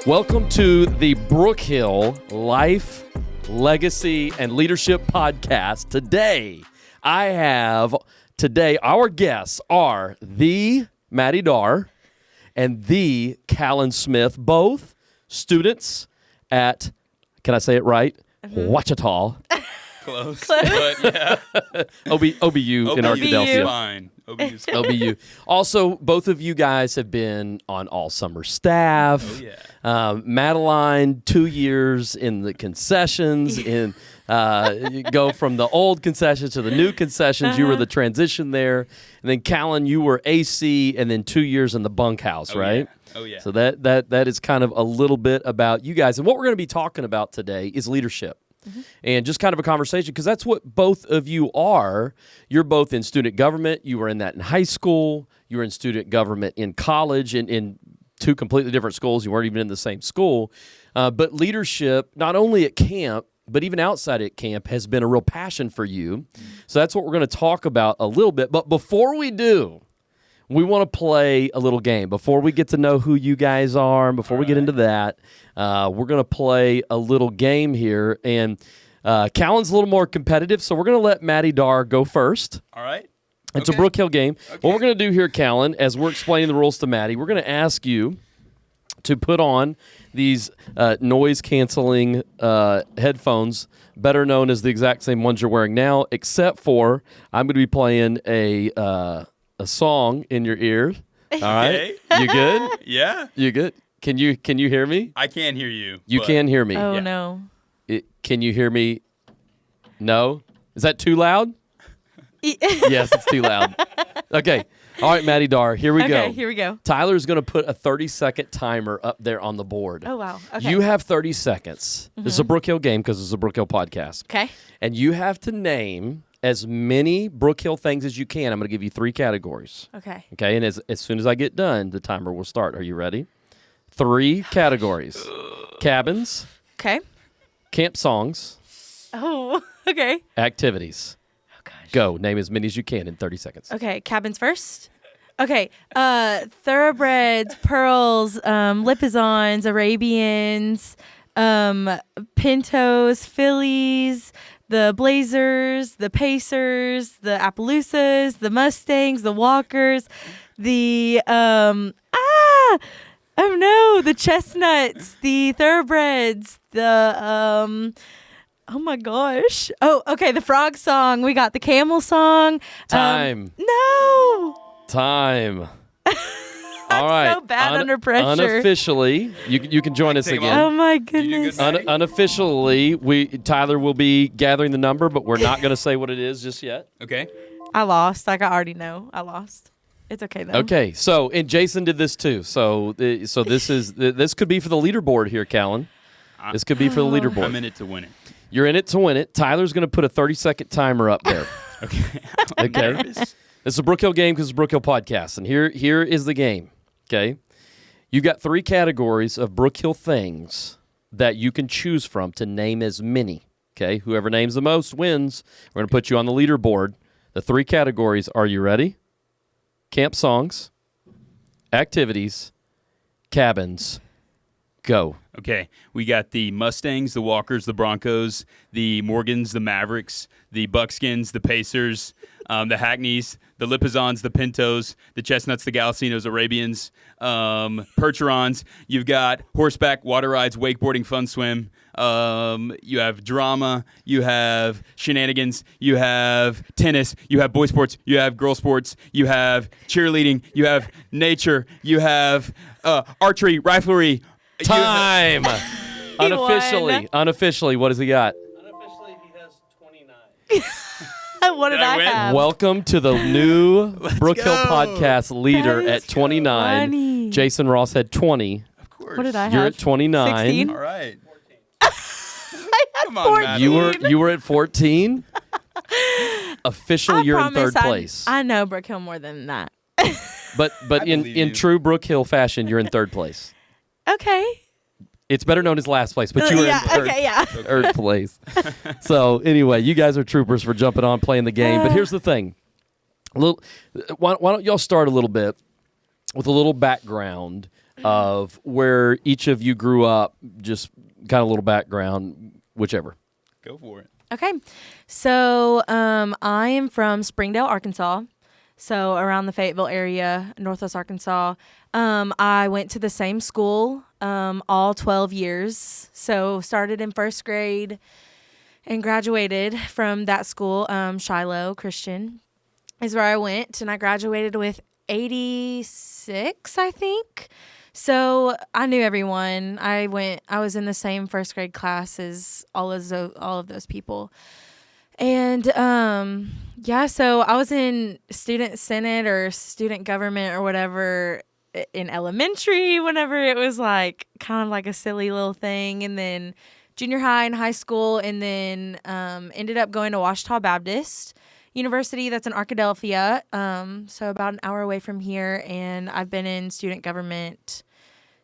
Welcome to the Brookhill Life, Legacy, and Leadership Podcast. Today, our guests are the Madi Dar and the Kallen Smith, both students at, can I say it right? Ouachita. Close. But yeah. OBU in Arkadelphia. Fine. OBU's fine. OBU. Also, both of you guys have been on all summer staff. Oh, yeah. Madeline, 2 years in the concessions. You go from the old concessions to the new concessions. You were the transition there. And then Kallen, you were AC, and then 2 years in the bunkhouse, right? Yeah. Oh, yeah. So that is kind of a little bit about you guys. And what we're going to be talking about today is leadership. And just kind of a conversation, because that's what both of you are. You're both in student government. You were in that in high school. You were in student government in college, in two completely different schools. You weren't even in the same school. But leadership, not only at camp, but even outside at camp, has been a real passion for you. So that's what we're going to talk about a little bit. But before we do, we want to play a little game. Before we get to know who you guys are, and before we get into that, we're going to play a little game here. And Kallen's a little more competitive, so we're going to let Madi Dar go first. All right. It's a Brookhill game. Okay. What we're going to do here, Kallen, as we're explaining the rules to Madi, we're going to ask you to put on these noise-canceling headphones, better known as the exact same ones you're wearing now, except for I'm going to be playing a song in your ears. All right? Okay. You good? Yeah. You good? Can you hear me? I can't hear you. You can hear me. Oh, no. Can you hear me? No? Is that too loud? Yes, it's too loud. Okay. All right, Madi Dar, here we go. Okay, here we go. Tyler's going to put a 30-second timer up there on the board. Oh, wow. Okay. You have 30 seconds. This is a Brookhill game because it's a Brookhill podcast. Okay. And you have to name as many Brookhill things as you can. I'm going to give you 3 categories. Okay. Okay, and as soon as I get done, the timer will start. Are you ready? 3 categories. Cabins, Okay. camp songs, Oh, okay. activities. Oh, gosh. Go. Name as many as you can in 30 seconds. Okay, cabins first. Okay, thoroughbreds, pearls, Lipizans, Arabians, Pintos, Phillies, the Blazers, the Pacers, the Appaloosas, the Mustangs, the Walkers, the the Chestnuts, the Thoroughbreds, the oh my gosh. Oh, okay, the frog song. We got the camel song. Time. No. Time. All right. So bad under pressure. Unofficially, you can join us Take 'em again. Oh my You do goodness. good, Madi? Unofficially, Tyler will be gathering the number, but we're not going to say what it is just yet. Okay. I lost. Like I already know. I lost. It's okay though. Okay. So, and Jason did this too. So this could be for the leaderboard here, Kallen. This could be for the leaderboard. I'm in it to win it. You're in it to win it. Tyler's going to put a 30-second timer up there. Okay. Okay. Nervous. It's a Brookhill game because it's a Brookhill podcast. And here is the game, okay? You got 3 categories of Brookhill things that you can choose from to name as many, okay? Whoever names the most wins. We're going to put you on the leaderboard. The 3 categories, are you ready? Camp songs, activities, cabins, go. Okay. We got the Mustangs, the Walkers, the Broncos, the Morgans, the Mavericks, the Buckskins, the Pacers, the Hackneys, the Lipizans, the Pintos, the Chestnuts, the Galicinos, Arabians, Percherons. You've got horseback, water rides, wakeboarding, fun swim. You have drama. You have shenanigans. You have tennis. You have boy sports. You have girl sports. You have cheerleading. You have nature. You have archery, riflery. Time! Unofficially, what has he got? Unofficially, he has 29. What did Did I I win? have? Welcome to the new Brookhill go. podcast leader That is at 29. funny. Jason Ross had 20. Of course. What did I have? You're at 29. 16? All right. 14. Come on, 14. Madeline. You were at 14. Officially, you're in third promise place. I know Brookhill more than that. But in believe you. true Brookhill fashion, you're in third place. Okay. It's better known as last place, but you were yeah. in third, Okay. Yeah. third place. So anyway, you guys are troopers for jumping on playing the game. But here's the thing. Why don't y'all start a little bit with a little background of where each of you grew up, just kind of a little background, whichever. Go for it. Okay. So I am from Springdale, Arkansas. So around the Fayetteville area, Northwest Arkansas. I went to the same school all 12 years. So started in first grade and graduated from that school. Shiloh Christian is where I went, and I graduated with 86, I think. So I knew everyone. I was in the same first grade class as all of those people. And so I was in student senate or student government or whatever in elementary, whenever it was like kind of like a silly little thing, and then junior high and high school, and then ended up going to Ouachita Baptist University. That's in Arkadelphia, so about an hour away from here, and I've been in student government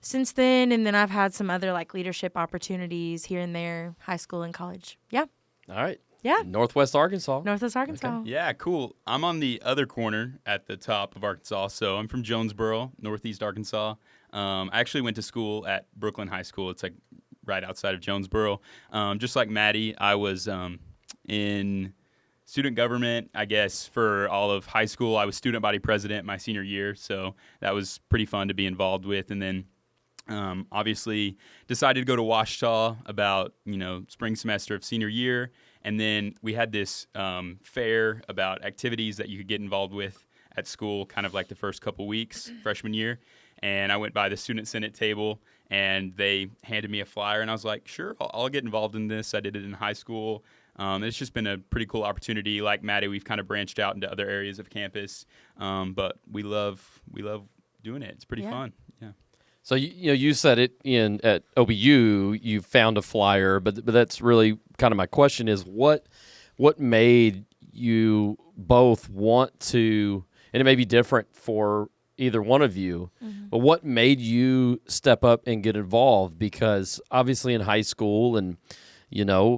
since then, and then I've had some other like leadership opportunities here and there, high school and college. Yeah. All right. Yeah. Northwest Arkansas. Northwest Arkansas. Okay. Yeah, cool. I'm on the other corner at the top of Arkansas, so I'm from Jonesboro, Northeast Arkansas. I actually went to school at Brooklyn High School. It's like right outside of Jonesboro. Just like Maddie, I was in student government, I guess, for all of high school. I was student body president my senior year, so that was pretty fun to be involved with. And then obviously decided to go to Ouachita about, spring semester of senior year. And then we had this fair about activities that you could get involved with at school, kind of like the first couple weeks, freshman year. And I went by the student senate table, and they handed me a flyer, and I was like, sure, I'll get involved in this. I did it in high school. It's just been a pretty cool opportunity. Like Maddie, we've kind of branched out into other areas of campus, but we love doing it. It's pretty fun. Yeah. So you said it at OBU. You found a flyer, but that's really kind of my question: is what made you both want to? And it may be different for either one of you, but what made you step up and get involved? Because obviously in high school, and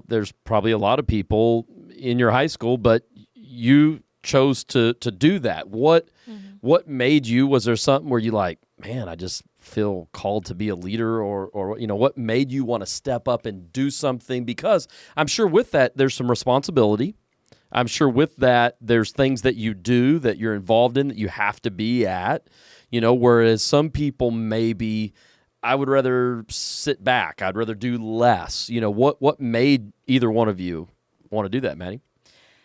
there's probably a lot of people in your high school, but you chose to do that. What made you? Was there something where you like, man, I just feel called to be a leader, or what made you want to step up and do something? Because I'm sure with that there's some responsibility. I'm sure with that there's things that you do that you're involved in that you have to be at, whereas some people maybe, I would rather sit back, I'd rather do less. What made either one of you want to do that, Maddie?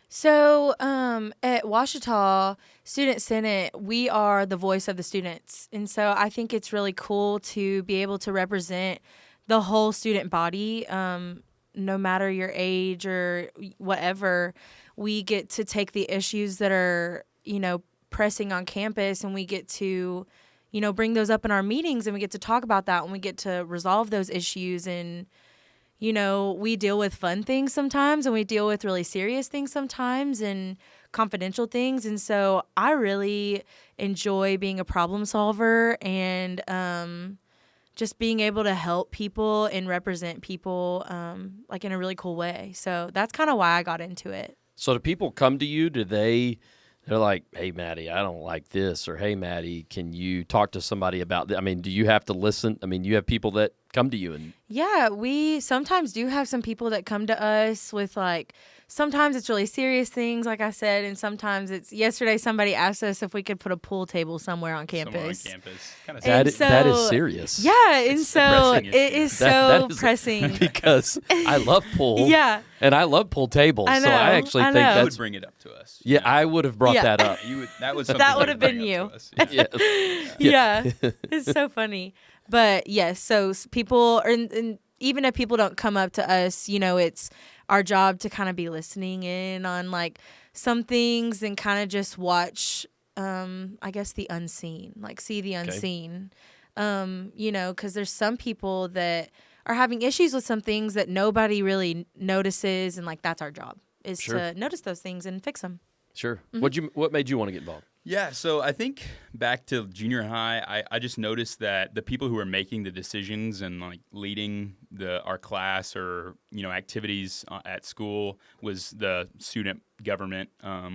So at Ouachita Student Senate, we are the voice of the students. And so I think it's really cool to be able to represent the whole student body, no matter your age or whatever. We get to take the issues that are, pressing on campus, and we get to, bring those up in our meetings, and we get to talk about that, and we get to resolve those issues. And we deal with fun things sometimes, and we deal with really serious things sometimes, and confidential things. And so I really enjoy being a problem solver, and just being able to help people and represent people like in a really cool way. So that's kind of why I got into it. So do people come to you? They're like, hey, Maddie, I don't like this, or hey, Maddie, can you talk to somebody about that? I mean, do you have to listen? I mean, you have people that come to you and yeah, we sometimes do have some people that come to us with like, sometimes it's really serious things, like I said, and sometimes it's, yesterday somebody asked us if we could put a pool table somewhere on campus. Kind of And that is serious. Yeah, and so depressing it is so pressing. Because I love pool. Yeah. And I love pool tables. I So I know, actually I think know. You that's would bring it up to us. yeah, I would have brought Yeah. that up. That was something That would you have been bring you. up to us. Yeah. Yes. Yeah. It's so funny. But yes, so people, and even if people don't come up to us, it's our job to kind of be listening in on like some things and kind of just watch, I guess, the unseen, like see the unseen, because there's some people that are having issues with some things that nobody really notices. And like, that's our job, is to notice those things and fix them. Sure. What made you want to get involved? Yeah, so I think back to junior high, I just noticed that the people who were making the decisions and like leading our class or activities at school was the student government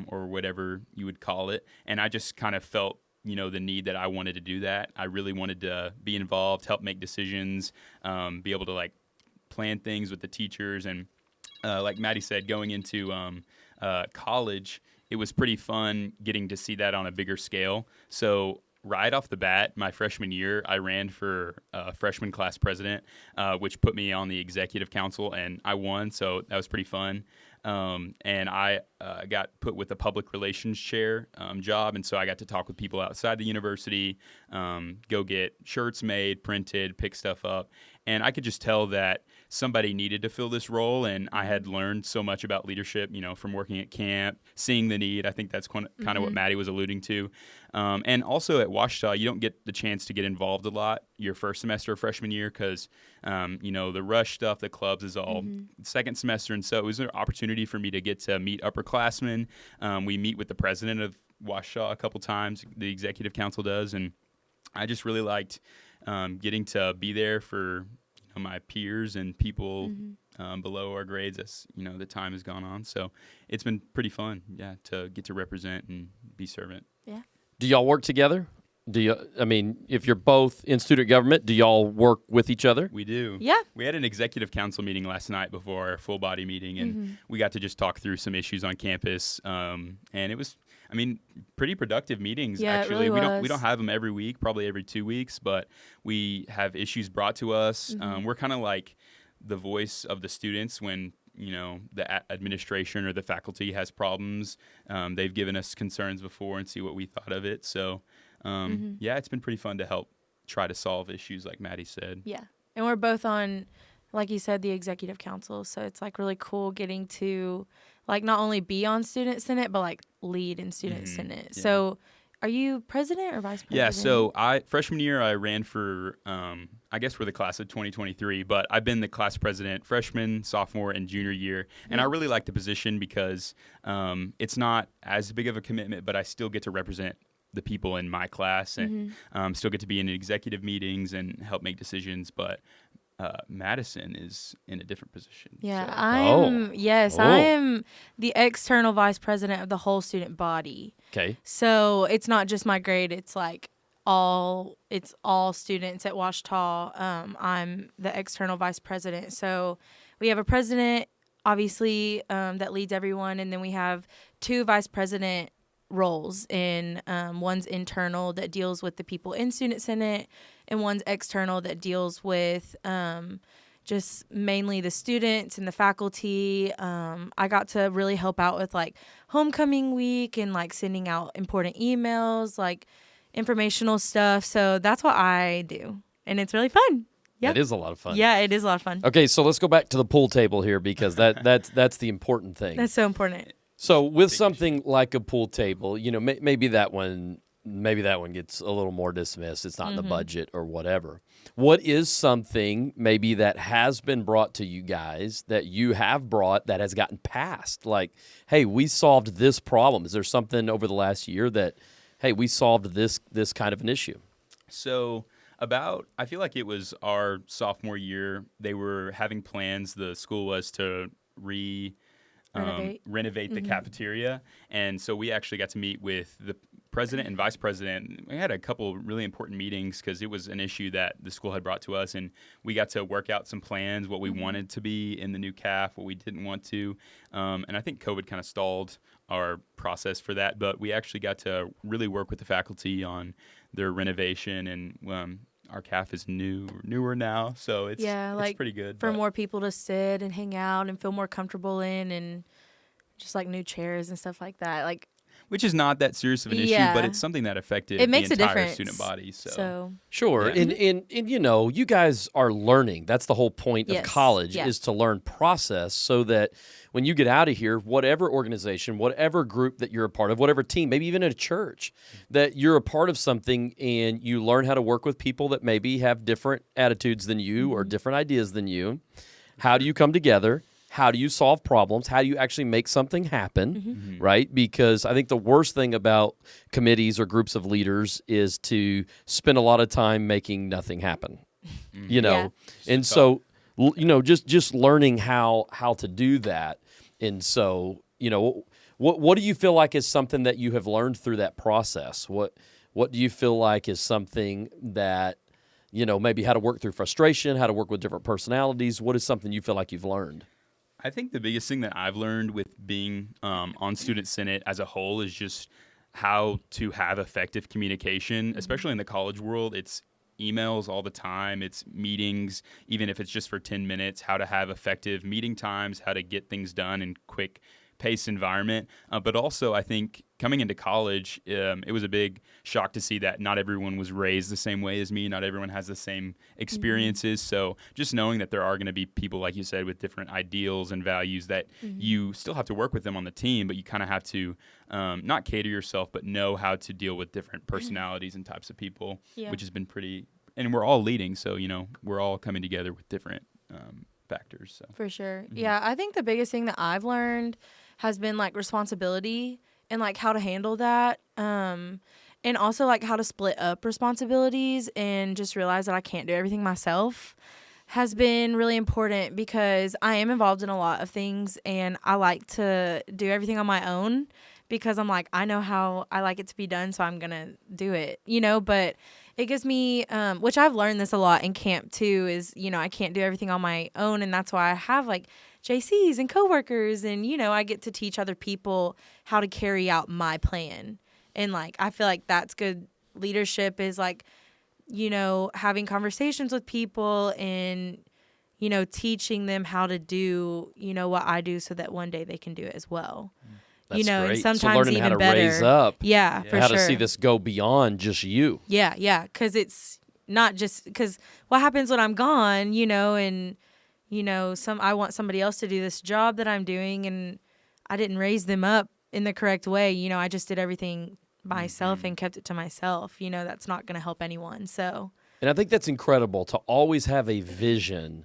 or whatever you would call it, and I just kind of felt the need that I wanted to do that. I really wanted to be involved, help make decisions, be able to like plan things with the teachers. And like Maddie said, going into college, it was pretty fun getting to see that on a bigger scale. So right off the bat, my freshman year, I ran for freshman class president, which put me on the executive council, and I won, so that was pretty fun. And I got put with the public relations chair job, and so I got to talk with people outside the university, go get shirts made, printed, pick stuff up. And I could just tell that somebody needed to fill this role, and I had learned so much about leadership, from working at camp, seeing the need. I think that's kind of what Maddie was alluding to. And also at Ouachita, you don't get the chance to get involved a lot your first semester of freshman year because, the rush stuff, the clubs is all second semester. And so it was an opportunity for me to get to meet upperclassmen. We meet with the president of Ouachita a couple times, the executive council does, and I just really liked getting to be there for my peers and people below our grades as the time has gone on. So it's been pretty fun, to get to represent and be servant. Yeah. Do y'all work together? If you're both in student government, do y'all work with each other? We do. Yeah. We had an executive council meeting last night before our full body meeting, and we got to just talk through some issues on campus. And it was, pretty productive meetings. Yeah, actually. it really We was. don't have them every week, probably every 2 weeks, but we have issues brought to us. We're kind of like the voice of the students when the administration or the faculty has problems. They've given us concerns before and see what we thought of it. So, it's been pretty fun to help try to solve issues like Maddie said. Yeah. And we're both on, like you said, the executive council. So it's like really cool getting to like not only be on student senate, but like lead in student senate. Yeah. So are you president or vice president? Yeah, so freshman year I ran for, I guess for the class of 2023, but I've been the class president freshman, sophomore, and junior year. And I really like the position because it's not as big of a commitment, but I still get to represent the people in my class and still get to be in executive meetings and help make decisions. But Madison is in a different position. Yeah, so. I am the external vice president of the whole student body. Okay. So it's not just my grade, it's like all students at Ouachita. I'm the external vice president. So we have a president, obviously, that leads everyone, and then we have two vice president roles. In one's internal that deals with the people in student senate, and one's external that deals with just mainly the students and the faculty. I got to really help out with like homecoming week and like sending out important emails, like informational stuff. So that's what I do, and it's really fun. Yeah, That is a lot of fun. Yeah, it is a lot of fun. Okay, so let's go back to the pool table here because that's the important thing. That's so important. So with something like a pool table, maybe that one gets a little more dismissed. It's not in the budget or whatever. What is something maybe that has been brought to you guys that you have brought that has gotten passed? Like, hey, we solved this problem. Is there something over the last year that, hey, we solved this kind of an issue? So I feel like it was our sophomore year. They were having plans. The school was to renovate the cafeteria. And so we actually got to meet with the president and vice president. We had a couple really important meetings because it was an issue that the school had brought to us. And we got to work out some plans, what we wanted to be in the new caf, what we didn't want to. And I think COVID kind of stalled our process for that. But we actually got to really work with the faculty on their renovation. And our caf is newer now, so it's pretty good. For more people to sit and hang out and feel more comfortable in, and just like new chairs and stuff like that. Like, which is not that serious of an issue, but it's something that affected it makes the a entire difference. student body. So. Sure. Yeah. And you guys are learning. That's the whole point of college is to learn process so that when you get out of here, whatever organization, whatever group that you're a part of, whatever team, maybe even at a church, that you're a part of something and you learn how to work with people that maybe have different attitudes than you or different ideas than you. How do you come together? How do you solve problems? How do you actually make something happen, right? Because I think the worst thing about committees or groups of leaders is to spend a lot of time making nothing happen, And so, just learning how to do that. And so, what do you feel like is something that you have learned through that process? What What do you feel like is something that, maybe how to work through frustration, how to work with different personalities? What is something you feel like you've learned? I think the biggest thing that I've learned with being on Student Senate as a whole is just how to have effective communication, especially in the college world. It's emails all the time. It's meetings, even if it's just for 10 minutes, how to have effective meeting times, how to get things done in quick pace environment. But also, I think coming into college, it was a big shock to see that not everyone was raised the same way as me. Not everyone has the same experiences. So just knowing that there are going to be people, like you said, with different ideals and values that you still have to work with them on the team, but you kind of have to not cater yourself, but know how to deal with different personalities and types of people, which has been pretty, and we're all leading. So, we're all coming together with different factors. So. For sure. Yeah, I think the biggest thing that I've learned has been like responsibility and like how to handle that. And also like how to split up responsibilities and just realize that I can't do everything myself has been really important, because I am involved in a lot of things and I like to do everything on my own because I'm like, I know how I like it to be done, so I'm going to do it, but it gives me, which I've learned this a lot in camp too, is, I can't do everything on my own. And that's why I have like JCs and coworkers, and, I get to teach other people how to carry out my plan. And like, I feel like that's good leadership, is like, having conversations with people and, teaching them how to do, what I do, so that one day they can do it as well. That's And great. sometimes so learning even how to better. raise up, Yeah, for how sure. to see this go beyond just you. Yeah, because it's not just, because what happens when I'm gone, and, I want somebody else to do this job that I'm doing, and I didn't raise them up in the correct way. I just did everything myself and kept it to myself. That's not going to help anyone. So, And I think that's incredible to always have a vision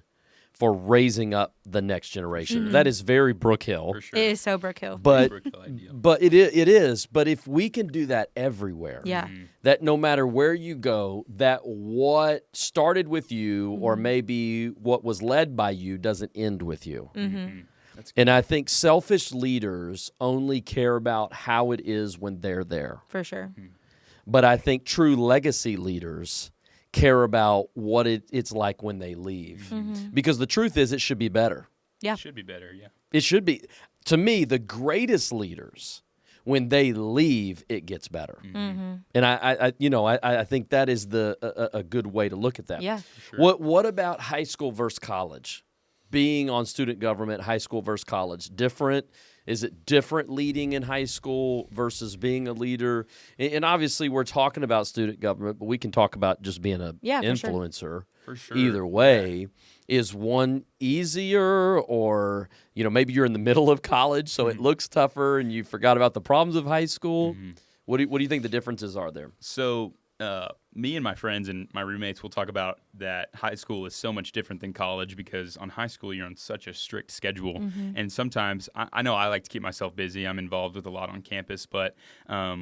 for raising up the next generation. That is very Brookhill. For sure. it is so Brookhill. But Brookhill ideal. but it is. But if we can do that everywhere, Yeah. that no matter where you go, that what started with you or maybe what was led by you doesn't end with you. That's And I think selfish leaders only care about how it is when they're there. For sure. But I think true legacy leaders care about what it's like when they leave. Because the truth is, it should be better. Yeah. should be better. Yeah. It should be. To me, the greatest leaders, when they leave, it gets better. And I think that is a good way to look at that. Yeah. Sure. What about high school versus college? Being on student government, high school versus college, different? Is it different leading in high school versus being a leader? And obviously, we're talking about student government, but we can talk about just being an Yeah, for sure. influencer. For sure. Either way, is one easier, or maybe you're in the middle of college, so it looks tougher, and you forgot about the problems of high school? What do you think the differences are there? So me and my friends and my roommates will talk about that high school is so much different than college, because on high school you're on such a strict schedule. And sometimes I know I like to keep myself busy. I'm involved with a lot on campus, but a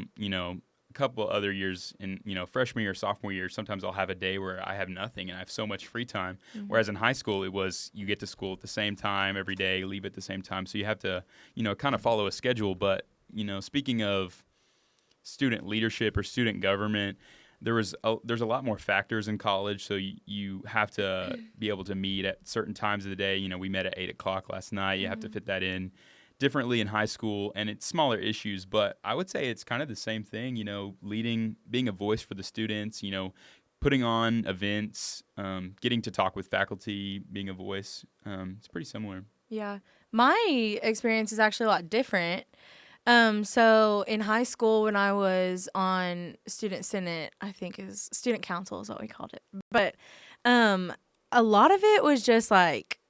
couple other years in freshman year, sophomore year, sometimes I'll have a day where I have nothing and I have so much free time. Whereas in high school, it was you get to school at the same time every day, leave at the same time. So you have to kind of follow a schedule. But speaking of student leadership or student government, there's a lot more factors in college, so you have to be able to meet at certain times of the day. We met at 8:00 last night. You have to fit that in differently in high school, and it's smaller issues, but I would say it's kind of the same thing, leading, being a voice for the students, putting on events, getting to talk with faculty, being a voice. It's pretty similar. Yeah. My experience is actually a lot different. So in high school, when I was on student senate, I think is student council is what we called it. But a lot of it was just like,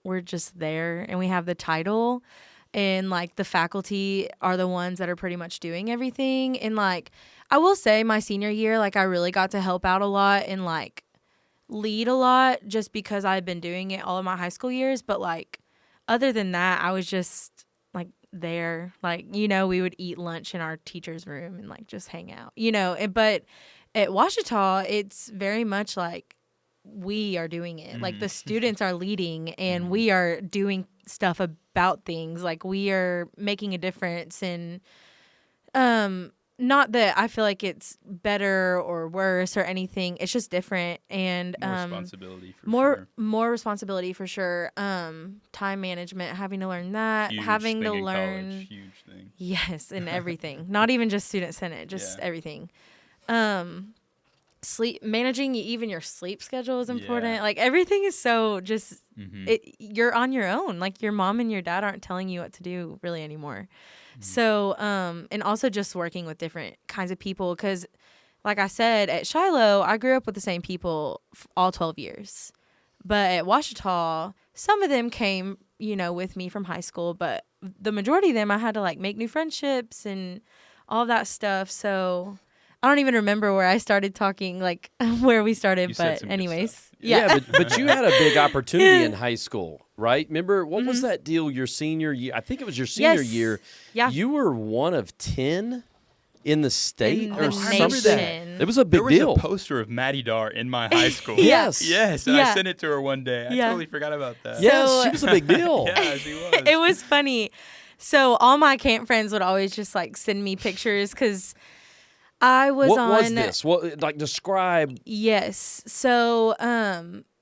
we're just there and we have the title, and like the faculty are the ones that are pretty much doing everything. And like, I will say my senior year, like I really got to help out a lot and like lead a lot, just because I've been doing it all of my high school years. But like, other than that, I was just like there, like, we would eat lunch in our teacher's room and like just hang out, but at Ouachita, it's very much like we are doing it. Like the students are leading and we are doing stuff about things. Like we are making a difference. And not that I feel like it's better or worse or anything. It's just different, and More responsibility for more sure. more responsibility for sure. Time management, having to learn that, Huge having to thing in learn. college. Huge thing. Yes, and everything. Not even just student senate, just Yeah. everything. Sleep managing even your sleep schedule is important. Yeah. Like everything is so just Mhm. you're on your own. Like your mom and your dad aren't telling you what to do really anymore. So and also just working with different kinds of people, cuz like I said, at Shiloh, I grew up with the same people all 12 years. But at Ouachita, some of them came, with me from high school, but the majority of them I had to like make new friendships and all that stuff. So I don't even remember where I started talking, like where we started, You said but some good anyways. stuff. Yeah. but you had a big opportunity in high school, right? Remember, what was that deal your senior year? I think it was your senior Yes. year. Yeah. You were one of 10 in the state In or the something. nation. It was a big There was deal. a poster of Maddie Dar in my high school. Yes. Yes, and Yeah. I sent it to her one day. I Yeah. totally forgot about that. Yes, So- she was a big deal. Yeah, she was. It was funny. So all my camp friends would always just like send me pictures because I was What on. was this? What, like, describe? Yes. So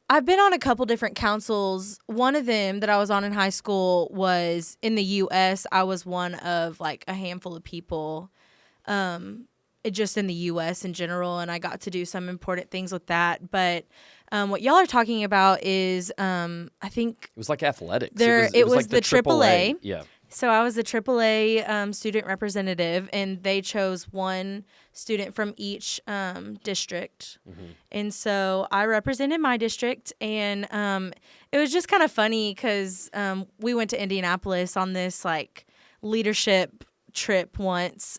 I've been on a couple different councils. One of them that I was on in high school was in the U.S. I was one of like a handful of people just in the U.S. in general, and I got to do some important things with that. But what y'all are talking about is I think It was like athletics. it was like the AAA. Yeah. so. I was the AAA student representative, and they chose one student from each district. And so I represented my district, and it was just kind of funny because we went to Indianapolis on this like leadership trip once.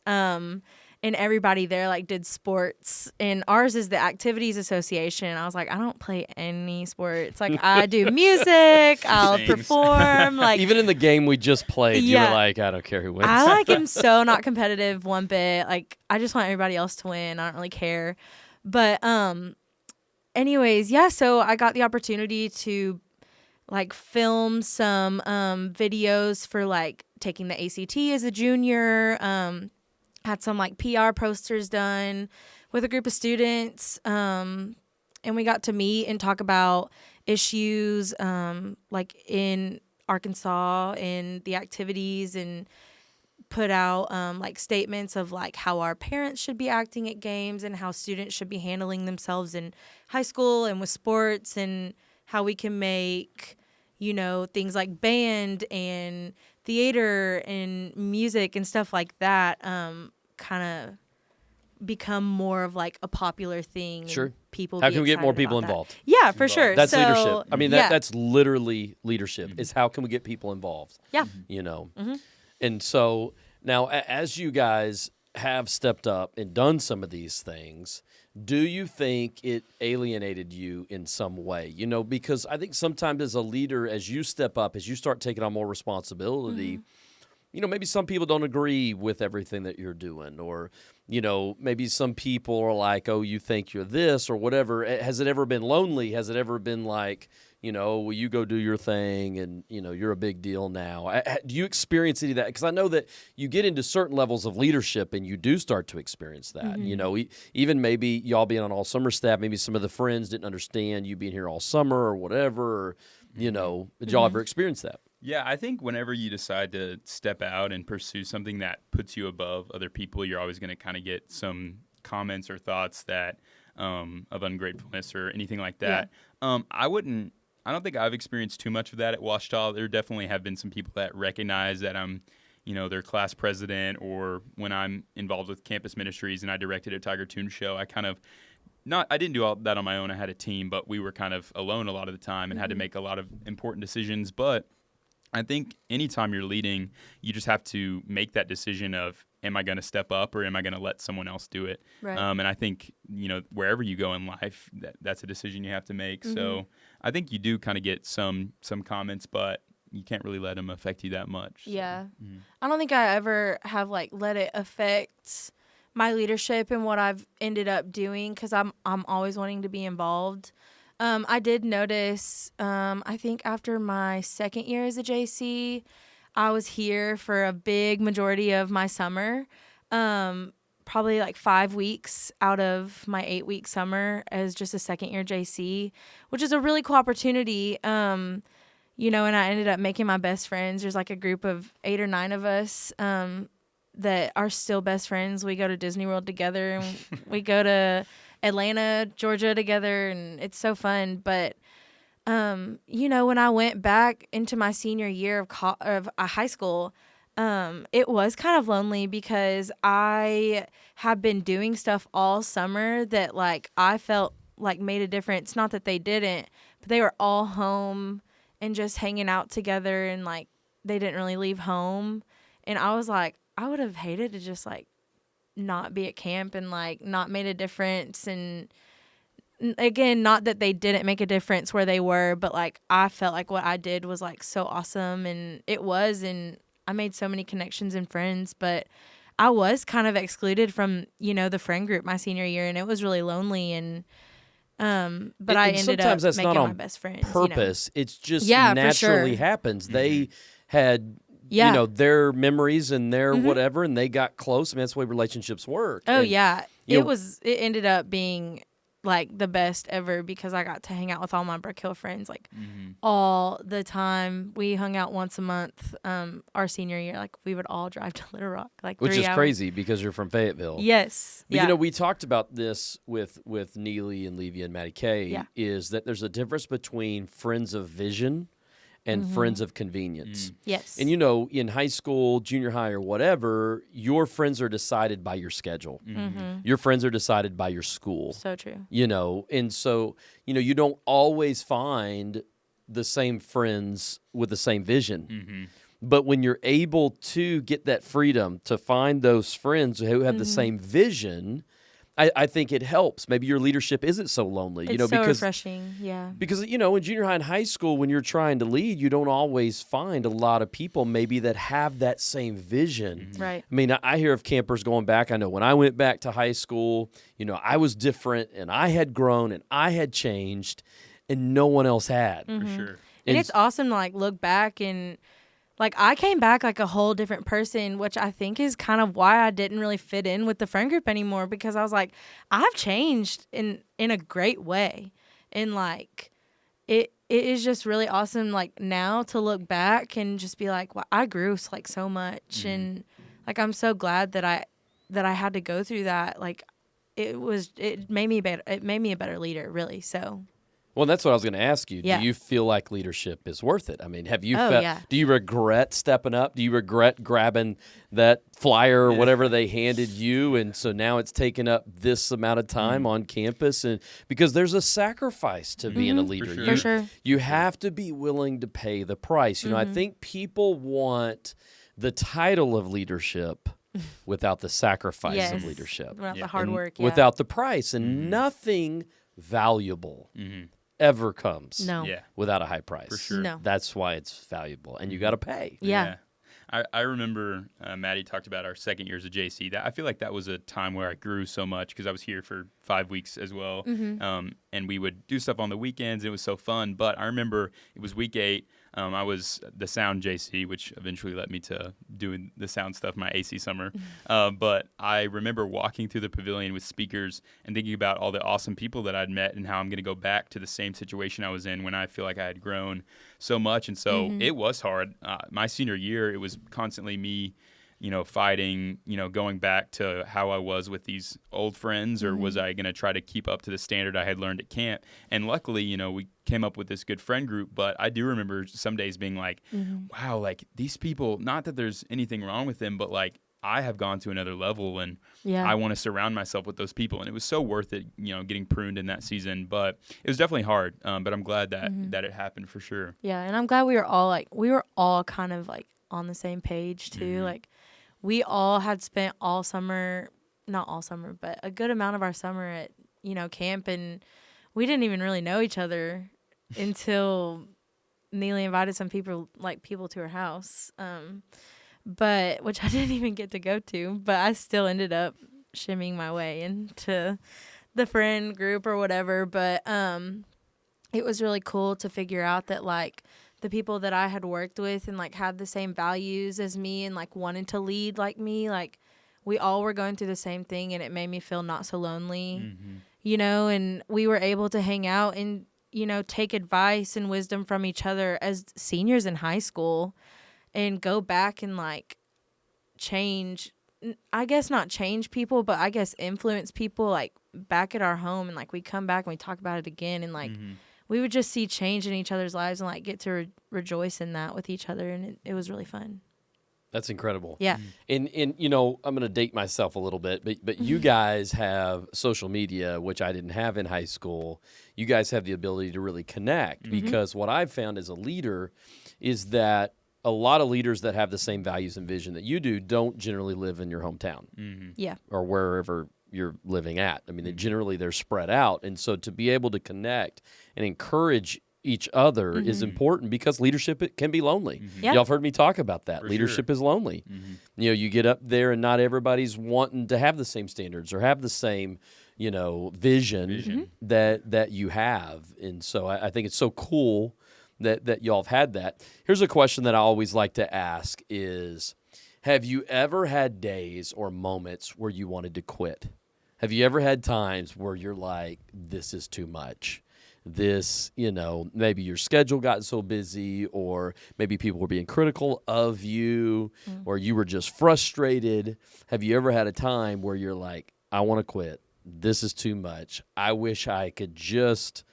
And everybody there like did sports, and ours is the Activities Association. I was like, I don't play any sports. Like I do music, I'll Sings. perform. Like Even in the game we just played, you Yeah. were like, I don't care who wins. I like am so not competitive one bit. Like I just want everybody else to win. I don't really care. But anyways, yeah, so I got the opportunity to like film some videos for like taking the ACT as a junior. Had some like PR posters done with a group of students. And we got to meet and talk about issues like in Arkansas and the activities, and put out like statements of like how our parents should be acting at games and how students should be handling themselves in high school and with sports, and how we can make things like band and theater and music and stuff like that kind of become more of like a popular thing. Sure. And people How be can we get more excited people about that. involved? Yeah, for sure. That's So, leadership. I mean, yeah. that's literally leadership. Is how can we get people involved? Yeah. And so now, as you guys have stepped up and done some of these things, do you think it alienated you in some way? Because I think sometimes as a leader, as you step up, as you start taking on more responsibility, maybe some people don't agree with everything that you're doing, or, maybe some people are like, oh, you think you're this or whatever. Has it ever been lonely? Has it ever been like, well, you go do your thing and, you're a big deal now? Do you experience any of that? Because I know that you get into certain levels of leadership and you do start to experience that. Even maybe y'all being on all summer staff, maybe some of the friends didn't understand you being here all summer or whatever, or, did y'all ever experience that? Yeah, I think whenever you decide to step out and pursue something that puts you above other people, you're always going to kind of get some comments or thoughts that of ungratefulness or anything like that. I don't think I've experienced too much of that at Ouachita. There definitely have been some people that recognize that I'm, their class president, or when I'm involved with campus ministries and I directed a Tiger Toon show, I didn't do all that on my own. I had a team, but we were kind of alone a lot of the time and had to make a lot of important decisions. But I think anytime you're leading, you just have to make that decision of, am I going to step up or am I going to let someone else do it? Right. And I think, wherever you go in life, that's a decision you have to make. So I think you do kind of get some comments, but you can't really let them affect you that much. So. Yeah. I don't think I ever have like let it affect my leadership and what I've ended up doing, because I'm always wanting to be involved. I did notice, I think after my second year as a JC, I was here for a big majority of my summer. probably like 5 weeks out of my 8-week summer as just a second year JC, which is a really cool opportunity. You know, and I ended up making my best friends. There's like a group of 8 or 9 of us that are still best friends. We go to Disney World together, and we go to Atlanta, Georgia together, and it's so fun. But, you know, when I went back into my senior year of high school, it was kind of lonely because I had been doing stuff all summer that like I felt like made a difference. Not that they didn't, but they were all home and just hanging out together, and like they didn't really leave home. And I was like, I would have hated to just like not be at camp and like not made a difference. And again, not that they didn't make a difference where they were, but like I felt like what I did was like so awesome, and it was, and I made so many connections and friends. But I was kind of excluded from, you know, the friend group my senior year, and it was really lonely. And but I ended up that's making not on my best friends. purpose. You know? It's just Yeah, for naturally sure. happens. They had, Yeah. you know, their memories and their whatever, and they got close. I mean, that's the way relationships work. Oh, And, yeah. you It know, ended up being like the best ever because I got to hang out with all my Brookhill friends like all the time. We hung out once a month our senior year. Like we would all drive to Little Rock like which 3 is hours. crazy because you're from Fayetteville. Yes. But, you know, we talked about this with Neely and Levia and Maddie Kay, Yeah. is that there's a difference between friends of vision and friends of convenience. Yes. And, you know, in high school, junior high, or whatever, your friends are decided by your schedule. Your friends are decided by your school. So true. You know, and so, you know, you don't always find the same friends with the same vision. But when you're able to get that freedom to find those friends who have the same vision, I think it helps. Maybe your leadership isn't so lonely. It's you know, so because refreshing. Yeah. because, you know, in junior high and high school, when you're trying to lead, you don't always find a lot of people maybe that have that same vision. Right. I mean, I hear of campers going back. I know when I went back to high school, you know, I was different and I had grown and I had changed and no one else had. For sure. And it's awesome to like look back and like I came back like a whole different person, which I think is kind of why I didn't really fit in with the friend group anymore, because I was like, I've changed in a great way. And like it is just really awesome like now to look back and just be like, wow, I grew like so much. And like I'm so glad that I had to go through that. Like it made me better. It made me a better leader, really. So Well, that's what I was going to ask you. Yeah. Do you feel like leadership is worth it? I mean, have you Oh, felt, yeah. do you regret stepping up? Do you regret grabbing that flyer or whatever they handed you? And so now it's taken up this amount of time on campus, and because there's a sacrifice to being a leader. sure. You, For sure. you have to be willing to pay the price. You know, I think people want the title of leadership without the sacrifice yes, of leadership. without the hard And work. Yeah. without the price, and nothing valuable ever comes No. Yeah. without a high price. For sure. No. That's why it's valuable, and you got to pay. Yeah. I remember Maddie talked about our second years of JC. I feel like that was a time where I grew so much because I was here for 5 weeks as well. And we would do stuff on the weekends. It was so fun. But I remember it was week 8. I was the sound JC, which eventually led me to doing the sound stuff my AC summer. But I remember walking through the pavilion with speakers and thinking about all the awesome people that I'd met and how I'm going to go back to the same situation I was in when I feel like I had grown so much. And so it was hard. My senior year, it was constantly me, you know, fighting, you know, going back to how I was with these old friends, or was I going to try to keep up to the standard I had learned at camp? And luckily, you know, we came up with this good friend group, but I do remember some days being like, wow, like these people, not that there's anything wrong with them, but like I have gone to another level and Yeah. I want to surround myself with those people. And it was so worth it, you know, getting pruned in that season, but it was definitely hard. But I'm glad that, that it happened for sure. Yeah, and I'm glad we were all kind of like on the same page too. Like we all had spent all summer, not all summer, but a good amount of our summer at, you know, camp, and we didn't even really know each other until Neely invited some people to her house. But which I didn't even get to go to, but I still ended up shimmying my way into the friend group or whatever. But it was really cool to figure out that like the people that I had worked with and like had the same values as me and like wanted to lead like me, like we all were going through the same thing, and it made me feel not so lonely, Mm-hmm. and we were able to hang out and, take advice and wisdom from each other as seniors in high school and go back and like change, I guess not change people, but I guess influence people like back at our home, and like we come back and we talk about it again, and like we would just see change in each other's lives and like get to rejoice in that with each other, and it was really fun. That's incredible. Yeah. And I'm going to date myself a little bit, but you guys have social media, which I didn't have in high school. You guys have the ability to really connect, because what I've found as a leader is that a lot of leaders that have the same values and vision that you do don't generally live in your hometown Yeah. or wherever you're living at. I mean, generally they're spread out. And so to be able to connect and encourage each other is important, because leadership, it can be lonely. Yeah. Y'all have heard me talk about that. For Leadership sure. is lonely. You get up there and not everybody's wanting to have the same standards or have the same, vision that you have. And so I think it's so cool that y'all have had that. Here's a question that I always like to ask is, have you ever had days or moments where you wanted to quit? Have you ever had times where you're like, this is too much? This, maybe your schedule got so busy, or maybe people were being critical of you, or you were just frustrated. Have you ever had a time where you're like, I want to quit. This is too much. I wish I could just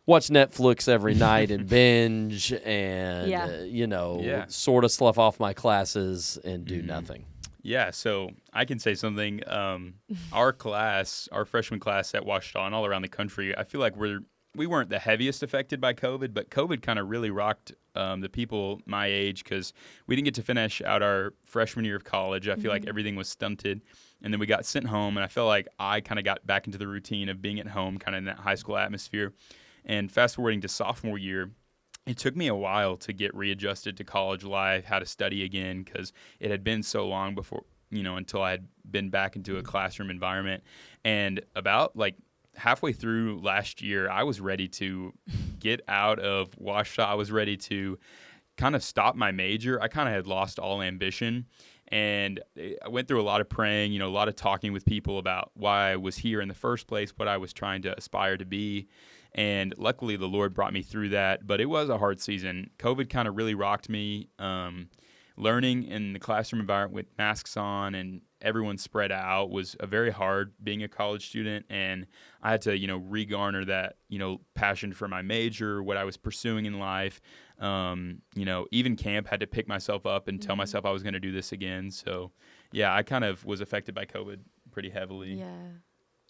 watch Netflix every night and binge and, sort of slough off my classes and do nothing. Yeah, so I can say something. Our class, our freshman class at Ouachita and all around the country, I feel like we weren't the heaviest affected by COVID, but COVID kind of really rocked the people my age, because we didn't get to finish out our freshman year of college. I feel like everything was stunted, and then we got sent home, and I felt like I kind of got back into the routine of being at home, kind of in that high school atmosphere. And fast forwarding to sophomore year, it took me a while to get readjusted to college life, how to study again, because it had been so long before, until I had been back into a classroom environment. And about like halfway through last year, I was ready to get out of Ouachita. I was ready to kind of stop my major. I kind of had lost all ambition. And I went through a lot of praying, a lot of talking with people about why I was here in the first place, what I was trying to aspire to be. And luckily, the Lord brought me through that. But it was a hard season. COVID kind of really rocked me. Learning in the classroom environment with masks on and everyone spread out was very hard, being a college student. And I had to, re-garner that, passion for my major, what I was pursuing in life. Even camp, had to pick myself up and tell myself I was going to do this again. So, yeah, I kind of was affected by COVID pretty heavily. Yeah.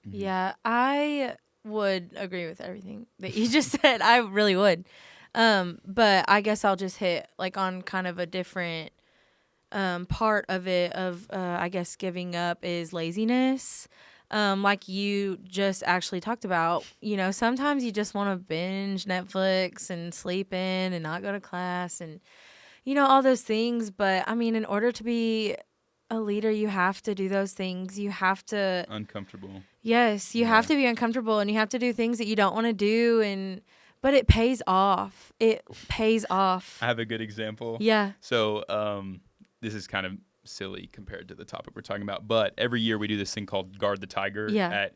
Yeah, I would agree with everything that you just said. I really would. But I guess I'll just hit like on kind of a different part of it of I guess giving up is laziness. Like you just actually talked about, sometimes you just want to binge Netflix and sleep in and not go to class and, all those things. But I mean, in order to be a leader, you have to do those things. You have to Uncomfortable. Yes, you have to be uncomfortable, and you have to do things that you don't want to do, but it pays off. It pays off. I have a good example. Yeah. So this is kind of silly compared to the topic we're talking about, but every year we do this thing called Guard the Tiger at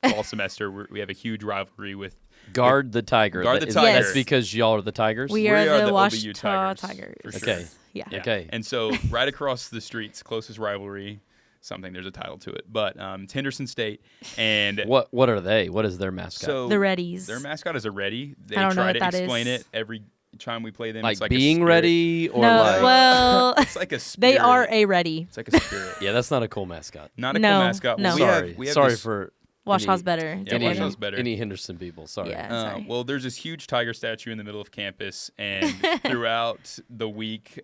fall semester. We have a huge rivalry with Guard the Tiger. Guard the Tiger. That's because y'all are the Tigers? We are the OBU Ouachita Tigers. Tigers. For sure. Okay. Yeah. Okay. And so right across the streets, closest rivalry, there's a title to it, but it's Henderson State. And What are they? What is their mascot? so The Reddies. their mascot is a Reddy. They I don't know try what to that explain is. it every time we play them. like It's like being a spirit. ready or No, like well, It's like a spirit. they are a Reddy. It's like a spirit. Yeah, that's not a cool mascot. Not a No, cool mascot. no. Well, Sorry. we have Sorry this- for Ouachita's any- better. Yeah, any, Ouachita's better. any Henderson people. Sorry. Yeah. Sorry. Well, there's this huge tiger statue in the middle of campus, and throughout the week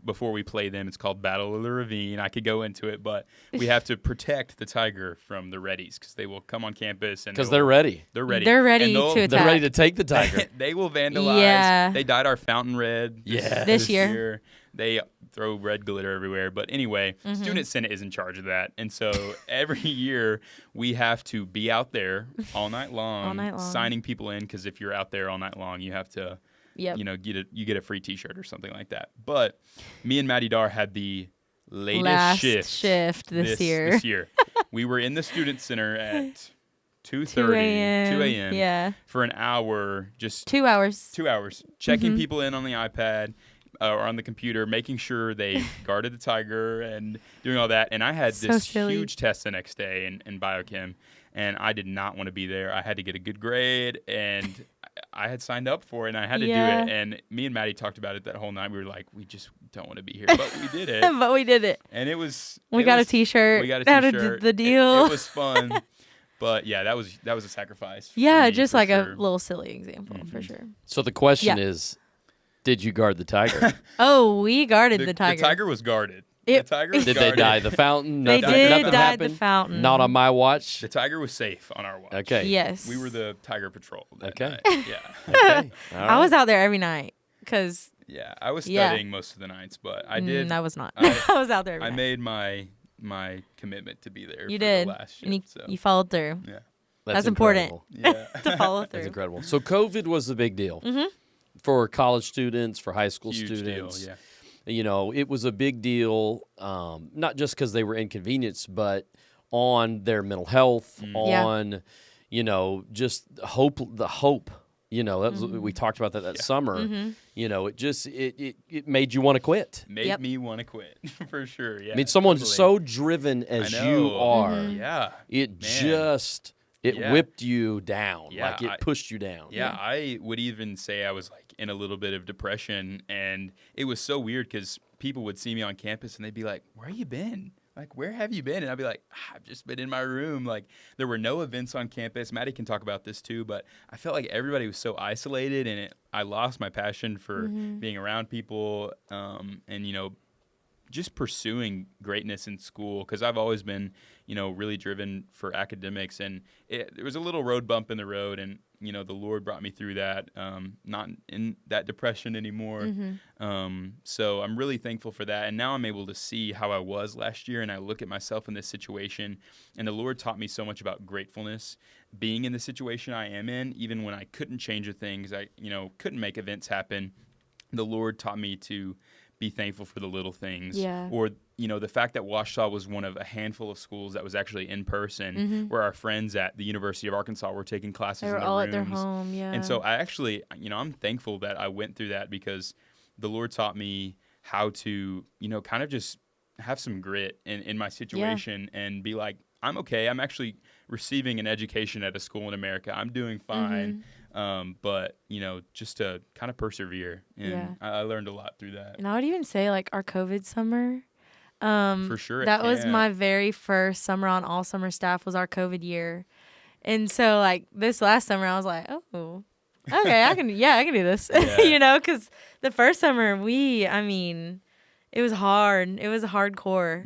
before we play them, it's called Battle of the Ravine. I could go into it, but we have to protect the tiger from the Reddies because they will come on campus and Because they're ready. They're ready. They're ready And they'll- to They're ready attack. to take the tiger. They will vandalize. Yeah. They dyed our fountain red. Yeah. This year. They throw red glitter everywhere. But anyway, Student Senate is in charge of that. And so every year we have to be out there all night long, All night long. signing people in, because if you're out there all night long, you have to Yep. get a free T-shirt or something like that. But me and Maddie Dar had the latest last shift this year. This year. We were in the student center at 2:30, 2 a.m. Yeah. for an hour, just 2 hours. 2 hours, checking people in on the iPad or on the computer, making sure they guarded the tiger and doing all that. And I had this huge test the next day in biochem, and I did not want to be there. I had to get a good grade, and I had signed up for it, and I had to do it. And me and Maddie talked about it that whole night. We were like, we just don't want to be here, but we did it. But we did it. And it was. We got a T-shirt. We got a That T-shirt. the deal. It was fun. But yeah, that was a sacrifice. Yeah, for me, just for like sure. a little silly example for sure. So the question is, did you guard the tiger? Oh, we guarded the tiger. The tiger was guarded. It- The tiger was Did guarded. they dye the fountain? They Nothing, did nothing dye happened? the fountain. Not on my watch. The tiger was safe on our watch. Okay. Yes. We were the tiger patrol. That Okay. night. Yeah. Okay. All I was out there every night because Yeah. I was Yeah. studying most of the nights, but I did. I was not. I- I was out there every I night. made my commitment to be there. You for did. The last shift, And so. you followed through. Yeah. That's important. incredible. Yeah. To follow That's through. incredible. So COVID was a big deal for college students, for high school Huge students. deal. Yeah. You know, it was a big deal, not just because they were inconvenienced, but on their mental health, Yeah. on, you know, just hope. The hope. You know, that was, we talked about that summer. You know, it just it made you want to quit. Made me want to quit for sure. Yeah. I mean, someone totally. so driven as I you know. are, Yeah. it Man. Yeah. whipped you down. Yeah, Like it pushed you down. Yeah, I would even say I was like in a little bit of depression, and it was so weird because people would see me on campus and they'd be like, "Where you been? Like, where have you been?" And I'd be like, "I've just been in my room." Like, there were no events on campus. Maddie can talk about this too, but I felt like everybody was so isolated, and I lost my passion for being around people, and you know, just pursuing greatness in school, because I've always been, you know, really driven for academics, and there was a little road bump in the road, and you know, the Lord brought me through that, not in that depression anymore. So I'm really thankful for that, and now I'm able to see how I was last year, and I look at myself in this situation, and the Lord taught me so much about gratefulness, being in the situation I am in, even when I couldn't change the things, I, you know, couldn't make events happen. The Lord taught me to be thankful for the little things. Yeah. Or, you know, the fact that Ouachita was one of a handful of schools that was actually in person, where our friends at the University of Arkansas were taking classes They in were their all rooms. at their home, yeah. And so I actually, you know, I'm thankful that I went through that, because the Lord taught me how to, you know, kind of just have some grit in my situation and be like, I'm okay. I'm actually receiving an education at a school in America. I'm doing fine. But, you know, just to kind of persevere. And I learned a lot through that. And I would even say like our COVID summer. For sure. That was my very first summer on all summer staff, was our COVID year. And so like this last summer I was like, oh, okay, I can do this. You know, because the first summer it was hard. It was hardcore.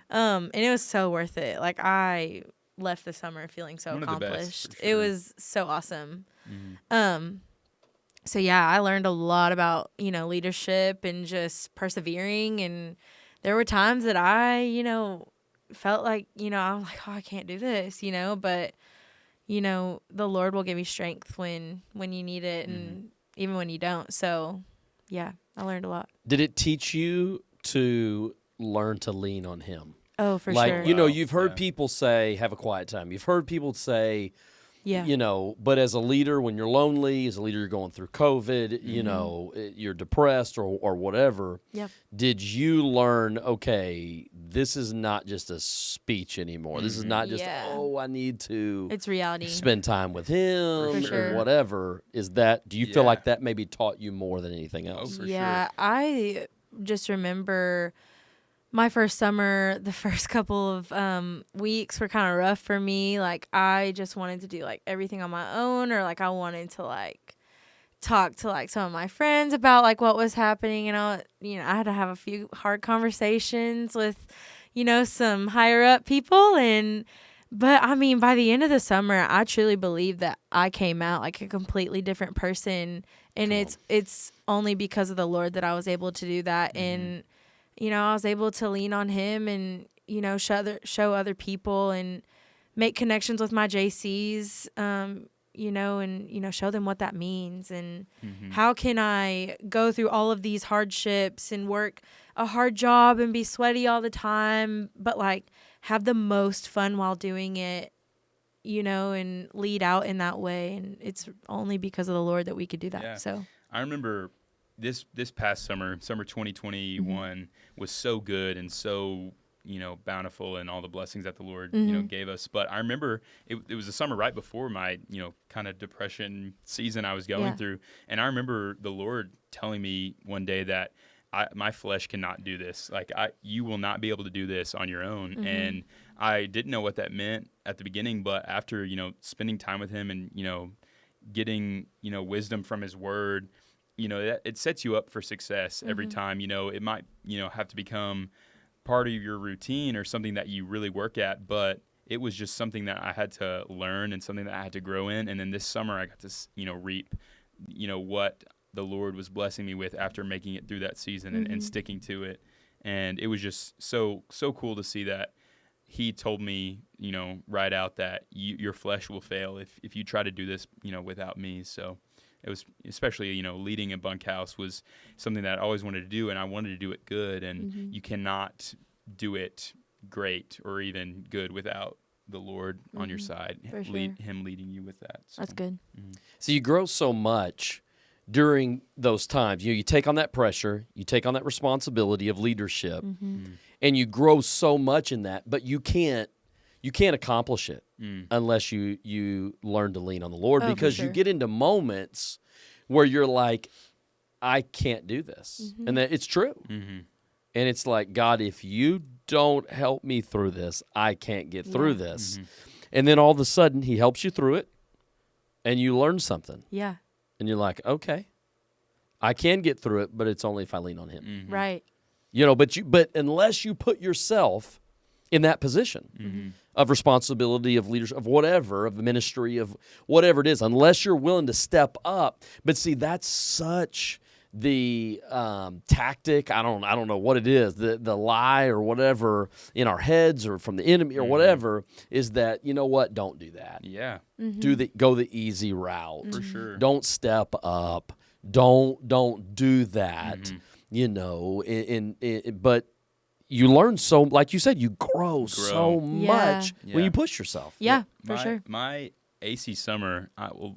And it was so worth it. Like I left the summer feeling so One of the best, accomplished. for It sure. was so awesome. So yeah, I learned a lot about, you know, leadership and just persevering. And there were times that I, you know, felt like, you know, I'm like, oh, I can't do this, you know, but you know, the Lord will give you strength when you need it, and even when you don't. So yeah, I learned a lot. Did it teach you to learn to lean on Him? Oh, for Like, sure. you know, Wow. you've heard Yeah. people say, have a quiet time. You've heard people say, Yeah. you know, but as a leader, when you're lonely, as a leader, you're going through COVID, you know, you're depressed or whatever. Yep. Did you learn, okay, this is not just a speech anymore. This is not just, Yeah. oh, I need to It's reality. spend time with Him For sure. or whatever. Do you feel Yeah. like that maybe taught you more than anything else? for Yeah, sure. I just remember my first summer, the first couple of weeks were kind of rough for me. Like I just wanted to do like everything on my own, or like I wanted to like talk to like some of my friends about like what was happening, and I had to have a few hard conversations with, you know, some higher up people. But I mean, by the end of the summer, I truly believe that I came out like a completely different person, and it's only because of the Lord that I was able to do that. And you know, I was able to lean on Him and, you know, show other people and make connections with my JCs, and show them what that means, and how can I go through all of these hardships and work a hard job and be sweaty all the time, but like have the most fun while doing it, and lead out in that way. And it's only because of the Lord that we could do that. Yeah. So I remember this past summer 2021 was so good and so, bountiful and all the blessings that the Lord, gave us. But I remember it was the summer right before my, kind of depression season I was going through. And I remember the Lord telling me one day that my flesh cannot do this. Like you will not be able to do this on your own. And I didn't know what that meant at the beginning, but after, spending time with him and, getting, wisdom from his word, it sets you up for success every time. It might, have to become part of your routine or something that you really work at, but it was just something that I had to learn and something that I had to grow in. And then this summer I got to, reap, what the Lord was blessing me with after making it through that season and sticking to it. And it was just so cool to see that he told me, right out that your flesh will fail if you try to do this, without me. So it was especially, leading a bunkhouse was something that I always wanted to do, and I wanted to do it good. And you cannot do it great or even good without the Lord on your side, For sure. him leading you with that. So. That's good. So you grow so much during those times. You take on that pressure, you take on that responsibility of leadership, and you grow so much in that, but you can't accomplish it unless you learn to lean on the Lord, because you get into moments where you're like, I can't do this. And that it's true. And it's like, God, if you don't help me through this, I can't get through this. And then all of a sudden he helps you through it and you learn something. Yeah. And you're like, okay, I can get through it, but it's only if I lean on him. Right. But unless you put yourself in that position of responsibility, of leadership, of whatever, of ministry, of whatever it is, unless you're willing to step up. But see, that's such the tactic. I don't know what it is, the lie or whatever in our heads or from the enemy or whatever, is that, you know what, don't do that. Yeah. Go the easy route. For sure. Don't step up. Don't do that. But you learn so, like you said, you grow so much when you push yourself. Yeah, for sure. My AC summer,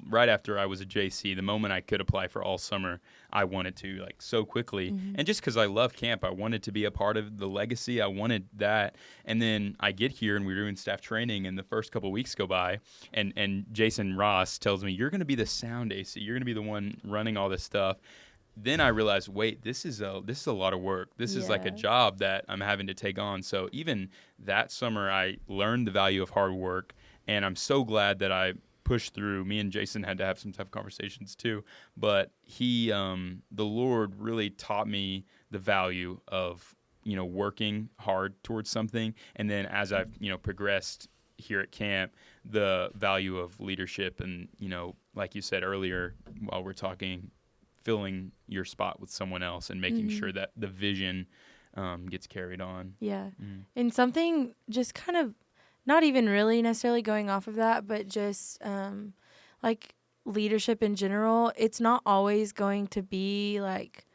right after I was a JC, the moment I could apply for all summer, I wanted to, so quickly. And just because I love camp, I wanted to be a part of the legacy. I wanted that. And then I get here and we're doing staff training, and the first couple of weeks go by, and Jason Ross tells me, you're going to be the sound AC. You're going to be the one running all this stuff. Then I realized, wait, this is a lot of work. This is like a job that I'm having to take on. So even that summer, I learned the value of hard work, and I'm so glad that I pushed through. Me and Jason had to have some tough conversations too, but the Lord really taught me the value of, working hard towards something. And then as I've, progressed here at camp, the value of leadership and, like you said earlier while we're talking, filling your spot with someone else and making sure that the vision gets carried on. Yeah. And something just kind of not even really necessarily going off of that, but just like leadership in general, it's not always going to be like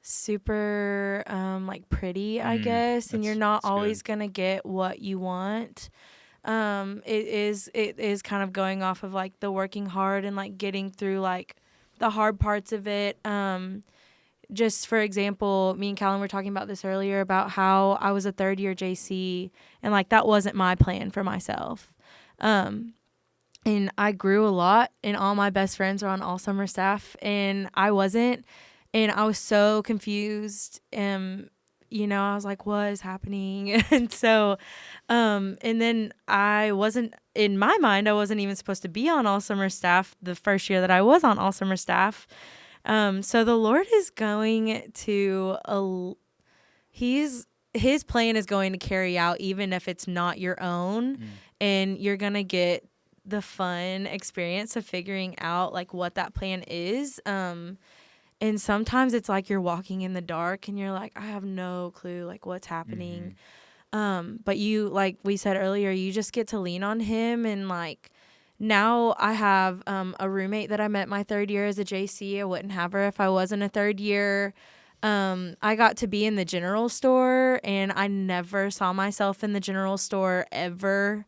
super like pretty, I guess, and you're not always going to get what you want. It is kind of going off of like the working hard and like getting through like the hard parts of it. Just for example, me and Kallen were talking about this earlier about how I was a third year JC and like that wasn't my plan for myself. And I grew a lot and all my best friends are on all summer staff and I wasn't, and I was so confused. I was like, what is happening? And so, and then in my mind, I wasn't even supposed to be on all summer staff the first year that I was on all summer staff. So the Lord is going to, his plan is going to carry out even if it's not your own, and you're going to get the fun experience of figuring out like what that plan is. And sometimes it's like you're walking in the dark and you're like, I have no clue like what's happening. But you, like we said earlier, you just get to lean on him and like now I have a roommate that I met my third year as a JC. I wouldn't have her if I wasn't a third year. I got to be in the general store, and I never saw myself in the general store ever.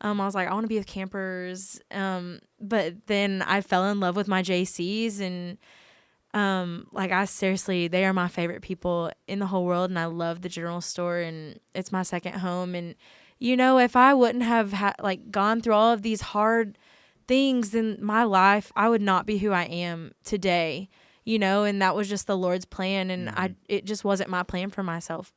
I was like, I want to be with campers. But then I fell in love with my JCs, and like I seriously, they are my favorite people in the whole world, and I love the general store, and it's my second home. And you know, if I wouldn't have gone through all of these hard things in my life, I would not be who I am today. You know, and that was just the Lord's plan, and it just wasn't my plan for myself,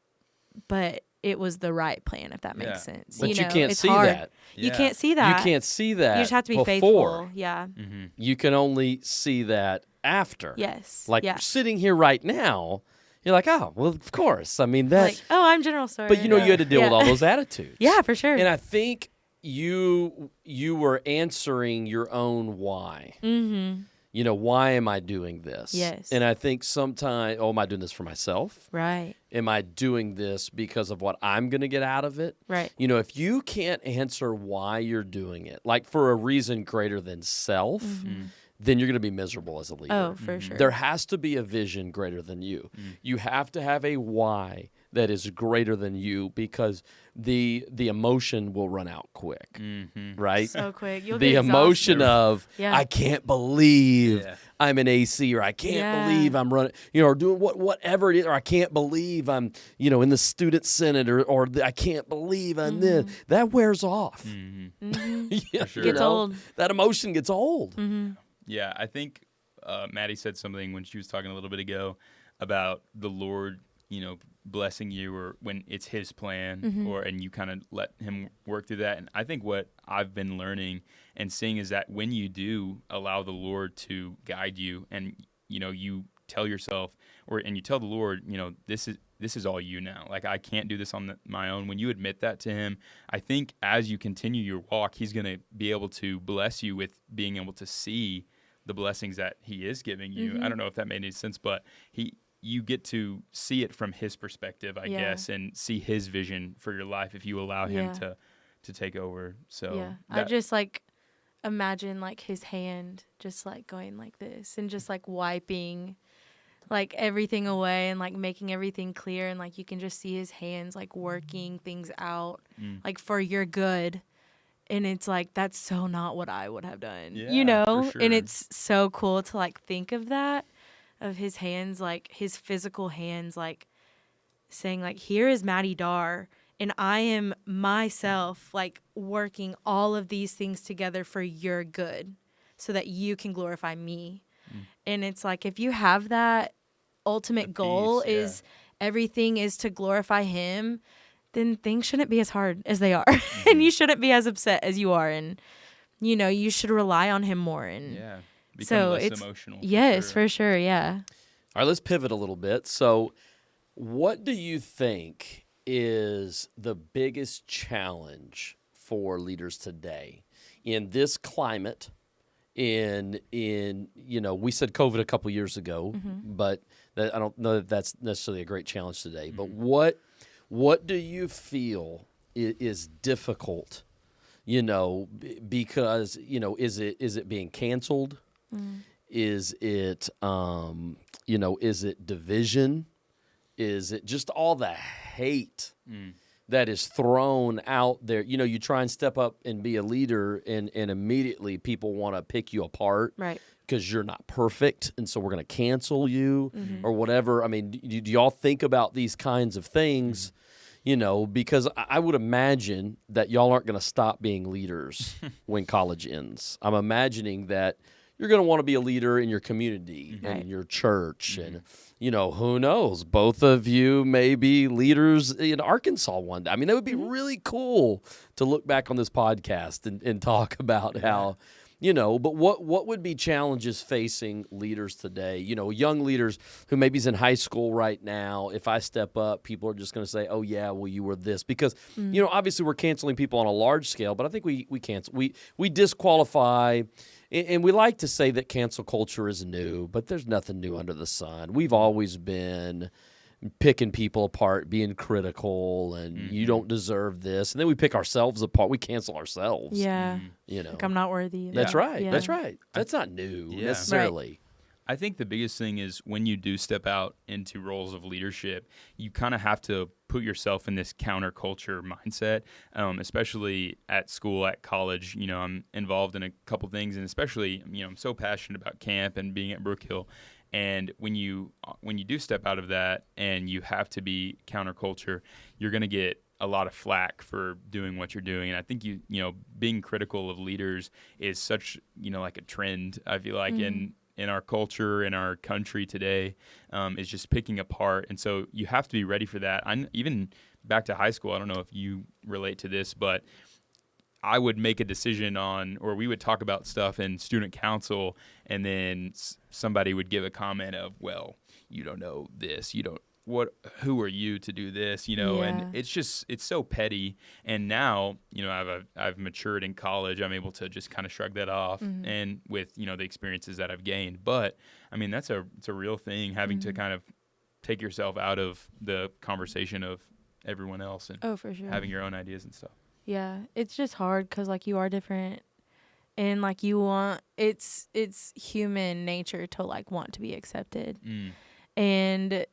but it was the right plan, if that makes sense. But you know, can't it's see hard. that. You can't see that. You can't see that. You just have to be before. faithful. Yeah. Mm-hmm. You can only see that after. Yes. Like yeah. sitting here right now, you're like, oh, well, of course. I mean, that. Like, oh, I'm general store. But you know, you had to deal with all those attitudes. Yeah, for sure. And I think you were answering your own why. Mm-hmm. You know, why am I doing this? Yes. And I think sometimes, am I doing this for myself? Right. Am I doing this because of what I'm going to get out of it? Right. You know, if you can't answer why you're doing it, like for a reason greater than self, then you're going to be miserable as a leader. Oh, for sure. There has to be a vision greater than you. You have to have a why that is greater than you, because the emotion will run out quick, right? So quick. You'll The get emotion exhausted. of, Yeah. I can't believe I'm an AC, or I can't believe I'm running, you know, or doing whatever it is, or I can't believe I'm, you know, in the student senate, or I can't believe I'm this. That wears off. Yeah, For sure. Gets old. That emotion gets old. Yeah, I think Maddie said something when she was talking a little bit ago about the Lord, you know, blessing you, or when it's His plan, and you kind of let Him work through that. And I think what I've been learning and seeing is that when you do allow the Lord to guide you, and you know, you tell yourself, and you tell the Lord, you know, this is all you now. Like, I can't do this on my own. When you admit that to Him, I think as you continue your walk, He's going to be able to bless you with being able to see the blessings that He is giving you. I don't know if that made any sense, but you get to see it from His perspective, I guess, and see His vision for your life if you allow Him to take over. So I just imagine His hand just going like this, and just wiping everything away, and making everything clear, and you can just see His hands working things out for your good. And it's that's so not what I would have done, you know? For sure. And it's so cool to think of that, of His hands, His physical hands, saying here is Maddie Dar, and I am myself working all of these things together for your good, so that you can glorify me. And it's if you have that ultimate goal, is everything is to glorify Him, then things shouldn't be as hard as they are. And you shouldn't be as upset as you are. And, you know, you should rely on Him more. And become less emotional. Yes, for sure. Yeah. All right, let's pivot a little bit. So what do you think is the biggest challenge for leaders today in this climate? In you know, we said COVID a couple years ago, but I don't know that that's necessarily a great challenge today. But what do you feel is difficult, you know, because, you know, is it being canceled? Is it, you know, is it division? Is it just all the hate that is thrown out there? You know, you try and step up and be a leader, and immediately people want to pick you apart. Right. Because you're not perfect, and so we're going to cancel you or whatever. I mean, do y'all think about these kinds of things, you know, because I would imagine that y'all aren't going to stop being leaders when college ends. I'm imagining that you're going to want to be a leader in your community and in your church. And, you know, who knows? Both of you may be leaders in Arkansas one day. I mean, that would be really cool to look back on this podcast and talk about how, you know, but what would be challenges facing leaders today? You know, young leaders who maybe is in high school right now. If I step up, people are just going to say, "Oh yeah, well you were this," because you know, obviously we're canceling people on a large scale, but I think we cancel, we disqualify, and we like to say that cancel culture is new, but there's nothing new under the sun. We've always been picking people apart, being critical, and you don't deserve this. And then we pick ourselves apart. We cancel ourselves. Yeah. You know. Like I'm not worthy. That's right. Yeah. That's right. That's not new Yeah. necessarily. I think the biggest thing is when you do step out into roles of leadership, you kind of have to put yourself in this counterculture mindset, especially at school, at college. You know, I'm involved in a couple things, and especially, you know, I'm so passionate about camp and being at Brookhill. And when you do step out of that and you have to be counterculture, you're going to get a lot of flack for doing what you're doing. And I think you know, being critical of leaders is such, you know, like a trend, I feel like, in our culture, in our country today, is just picking apart. And so you have to be ready for that. Even back to high school, I don't know if you relate to this, but I would make a decision on, or we would talk about stuff in student council, and then somebody would give a comment of, well, you don't know this, who are you to do this, you know? Yeah. And it's so petty. And now, you know, I've matured in college. I'm able to just kind of shrug that off, and with, you know, the experiences that I've gained. But I mean, it's a real thing, having to kind of take yourself out of the conversation of everyone else and for sure. having your own ideas and stuff. Yeah, it's just hard because like you are different, and like you want it's human nature to like want to be accepted, and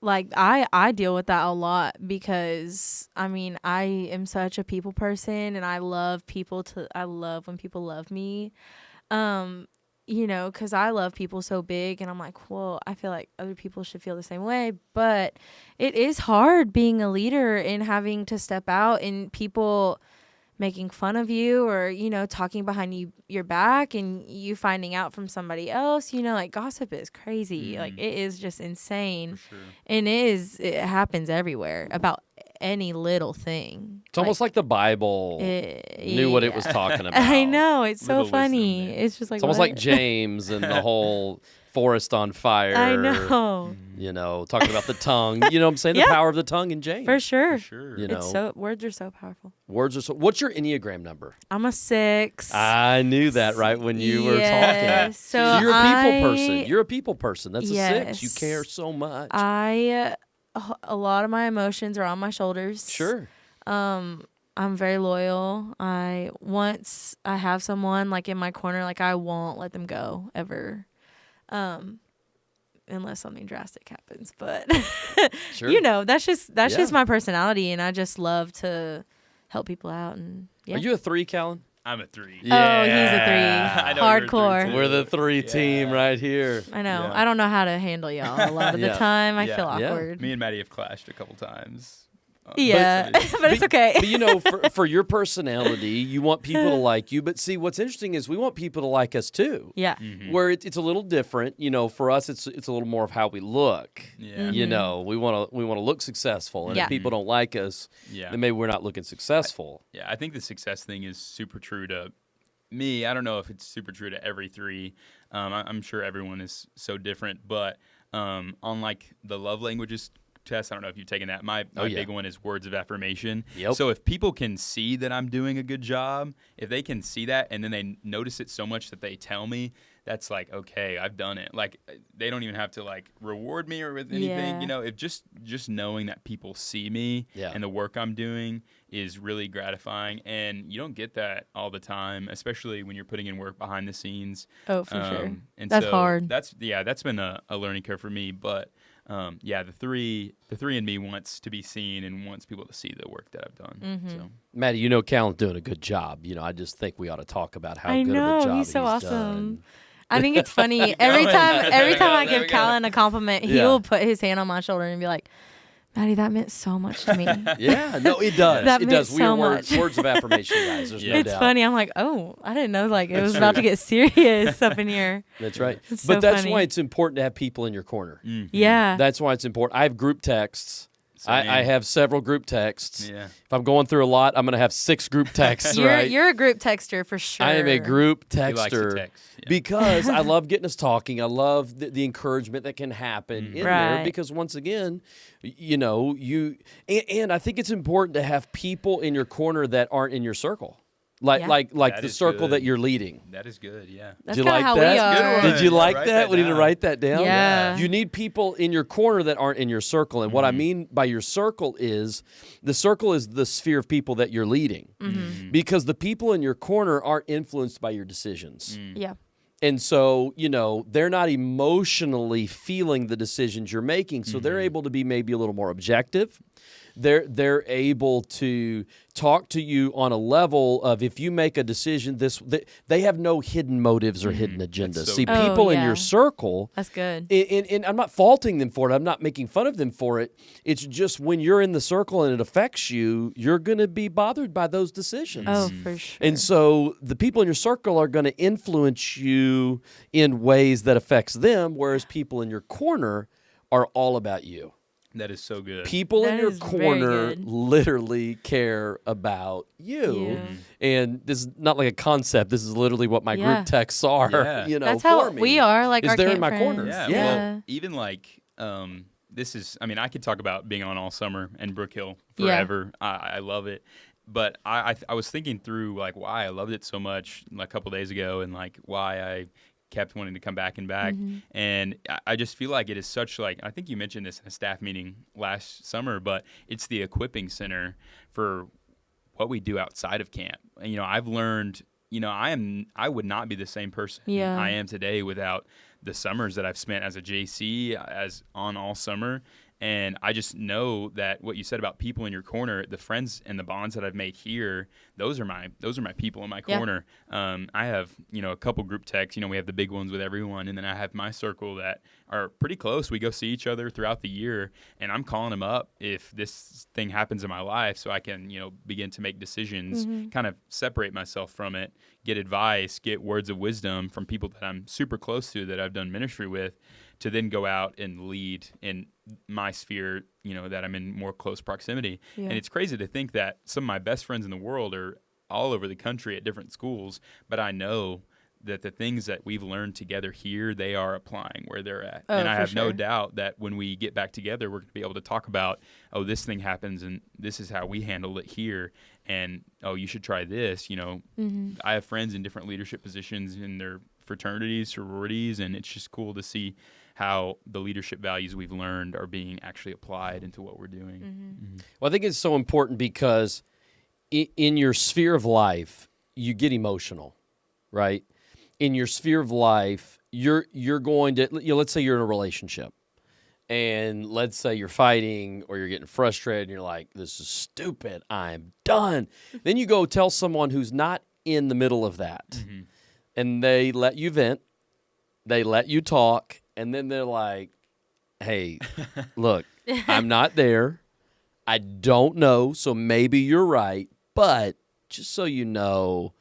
like I deal with that a lot because I mean I am such a people person, and I love when people love me, you know, because I love people so big, and I'm like, well, I feel like other people should feel the same way. But it is hard being a leader and having to step out and people making fun of you, or, you know, talking behind your back, and you finding out from somebody else, you know, like gossip is crazy. Like it is just insane. For sure. And it happens everywhere about any little thing. It's almost like the Bible knew what it was talking about. I know. It's so Little funny. wisdom there. It's just like, It's almost what? like James and the whole forest on fire. I know. You know, talking about the tongue. You know what I'm saying? Yeah. The power of the tongue in James. For sure. For sure. You know, Words are so powerful. words are so. What's your Enneagram number? I'm a 6. I knew that right when you were talking. Yes. So So you're a people I- person. You're a people person. That's a 6. You Yes. care so much. A lot of my emotions are on my shoulders. Sure. I'm very loyal. Once I have someone like in my corner, like I won't let them go ever. Unless something drastic happens, but Sure. you know, that's just Yeah. my personality, and I just love to help people out. And yeah. Are you a 3, Kallen? I'm a 3. Oh, he's a 3. I know you're a 3 Hardcore. too. We're the 3 team right here. I know. Yeah. I don't know how to handle y'all a lot of Yeah. the time. I Yeah. feel Yeah. awkward. Me and Maddie have clashed a couple times. Yeah, but it's okay. But you know, for your personality, you want people to like you. But see, what's interesting is we want people to like us too. Yeah. Where it's a little different. You know, for us, it's a little more of how we look. Yeah. You know, we want to look successful, and Yeah. if people don't like us, Yeah. then maybe we're not looking successful. Yeah, I think the success thing is super true to me. I don't know if it's super true to every 3. I'm sure everyone is so different, but on like the love languages test, I don't know if you've taken that. My yeah. big one is words of affirmation. Yep. So if people can see that I'm doing a good job, if they can see that and then they notice it so much that they tell me, that's like, okay, I've done it. Like they don't even have to like reward me or with anything. Yeah. You know, if just knowing that people see me Yeah. and the work I'm doing is really gratifying, and you don't get that all the time, especially when you're putting in work behind the scenes. Oh, for sure. And That's so hard. That's been a learning curve for me. But the 3 in me wants to be seen and wants people to see the work that I've done. Mm-hmm. So Maddie, you know, Kallen's doing a good job. You know, I just think we ought to talk about how I good know, of a job he's so awesome. done. I think it's funny. Every time I There give we go. Kallen a compliment, he Yeah. will put his hand on my shoulder and be like, Maddie, that meant so much to me. Yeah, no, it does. That It meant does. We so are much. words of affirmation, guys. There's no It's doubt. funny. I'm like, oh, I didn't know like it That's was about true. to get serious up in here. That's right. It's But so that's funny. why it's important to have people in your corner. Yeah. That's why it's important. I have group texts. Same. I have several group texts. Yeah. If I'm going through a lot, I'm going to have 6 group texts, right? You're a group texter for sure. I am a group He likes to texter text. Yeah. because I love getting us talking. I love the encouragement that can happen in there Right. because once again, you know, and I think it's important to have people in your corner that aren't in your circle. Like Yeah. like That the is circle that good. you're leading. That is good. Yeah. That's Did you kind of like how that? we are. Good one. Did you like Write that? that We need to down. write that down. Yeah. You need people in your corner that aren't in your circle. And what I mean by your circle is the sphere of people that you're leading. Because the people in your corner aren't influenced by your decisions. Yeah. And so, they're not emotionally feeling the decisions you're making. So they're able to be maybe a little more objective. They're able to talk to you on a level of if you make a decision, they have no hidden motives or hidden agendas. so See, good. people in yeah. your circle, That's good. and I'm not faulting them for it. I'm not making fun of them for it. It's just when you're in the circle and it affects you, you're going to be bothered by those decisions. Oh, for sure. And so the people in your circle are going to influence you in ways that affects them, whereas people in your corner are all about you. That is so good. People in That your is very corner good. literally care about you. And this is not like a concept. This is literally what my Yeah. group texts are, Yeah. That's for how me. we are. Like is our they're in camp my friends. corner. Yeah, Yeah. well, even like this is. I mean, I could talk about being on all summer and Brookhill Yeah. forever. I love it, but I was thinking through like why I loved it so much like a couple days ago, and like why I kept wanting to come back and back. And I just feel like it is such like I think you mentioned this in a staff meeting last summer, but it's the equipping center for what we do outside of camp. And, I've learned. I would not be the same person Yeah. I am today without the summers that I've spent as a JC, as on all summer. And I just know that what you said about people in your corner, the friends and the bonds that I've made here, those are my people in my Yeah. corner. I have, a couple group texts, we have the big ones with everyone. And then I have my circle that are pretty close. We go see each other throughout the year, and I'm calling them up if this thing happens in my life so I can, begin to make decisions, kind of separate myself from it, get advice, get words of wisdom from people that I'm super close to that I've done ministry with, to then go out and lead in my sphere, that I'm in more close proximity. Yeah. And it's crazy to think that some of my best friends in the world are all over the country at different schools, but I know that the things that we've learned together here, they are applying where they're at. Oh, and I for have no sure. doubt that when we get back together, we're going to be able to talk about, oh, this thing happens and this is how we handle it here. And, oh, you should try this. I have friends in different leadership positions in their fraternities, sororities, and it's just cool to see how the leadership values we've learned are being actually applied into what we're doing. Well, I think it's so important because in your sphere of life, you get emotional, right? In your sphere of life, you're going to, let's say you're in a relationship, and let's say you're fighting or you're getting frustrated, and you're like, this is stupid, I'm done. Then you go tell someone who's not in the middle of that, and they let you vent, they let you talk, and then they're like, hey, look, I'm not there. I don't know, so maybe you're right, but just so you know,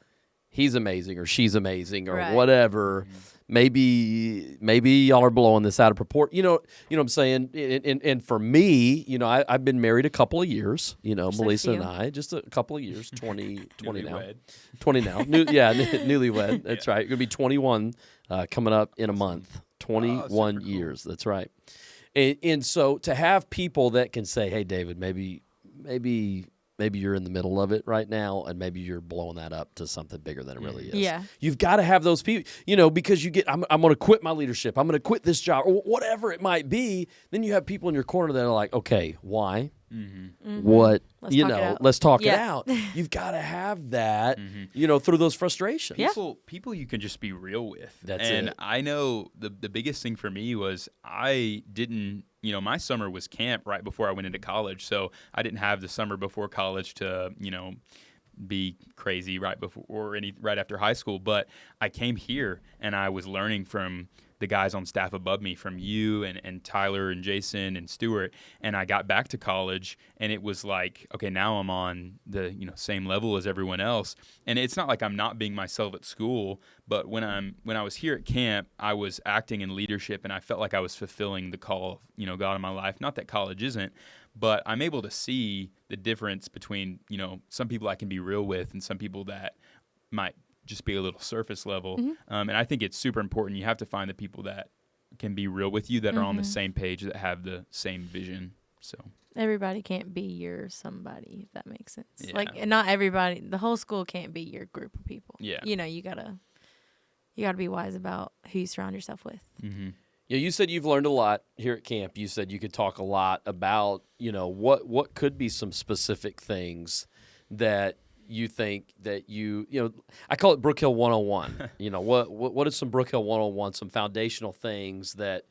he's amazing or she's amazing or Right. whatever. Maybe y'all are blowing this out of proportion. You know what I'm saying? And for me, I've been married a couple of years, Melissa and few. I, just a couple of years, 20 now. Newlywed. 20 now. Newlywed. That's right. Going to be 21 coming up in a month. 21 super cool. years. That's right. And so to have people that can say, hey, David, maybe you're in the middle of it right now, and maybe you're blowing that up to something bigger than it really is. Yeah. You've got to have those people, because I'm going to quit my leadership. I'm going to quit this job or whatever it might be. Then you have people in your corner that are like, okay, why? What? Let's talk it out. Let's talk it Yeah. out. You've got to have that, through those frustrations. Yeah. People you can just be real with. That's and it. I know the biggest thing for me was I didn't, my summer was camp right before I went into college. So I didn't have the summer before college to, be crazy right before or right after high school. But I came here and I was learning from the guys on staff above me, from you and Tyler and Jason and Stuart. And I got back to college and it was like, okay, now I'm on the same level as everyone else. And it's not like I'm not being myself at school, but when I was here at camp, I was acting in leadership and I felt like I was fulfilling the call of God in my life. Not that college isn't, but I'm able to see the difference between some people I can be real with and some people that might just be a little surface level. And I think it's super important. You have to find the people that can be real with you, that are on the same page, that have the same vision. So Everybody can't be your somebody, if that makes sense. Yeah. Like, and not everybody, the whole school can't be your group of people. Yeah. You know, you gotta be wise about who you surround yourself with. mm-hmm. Yeah, you said you've learned a lot here at camp. You said you could talk a lot about, what could be some specific things that you think that I call it Brookhill 101. What is some Brookhill 101, some foundational things that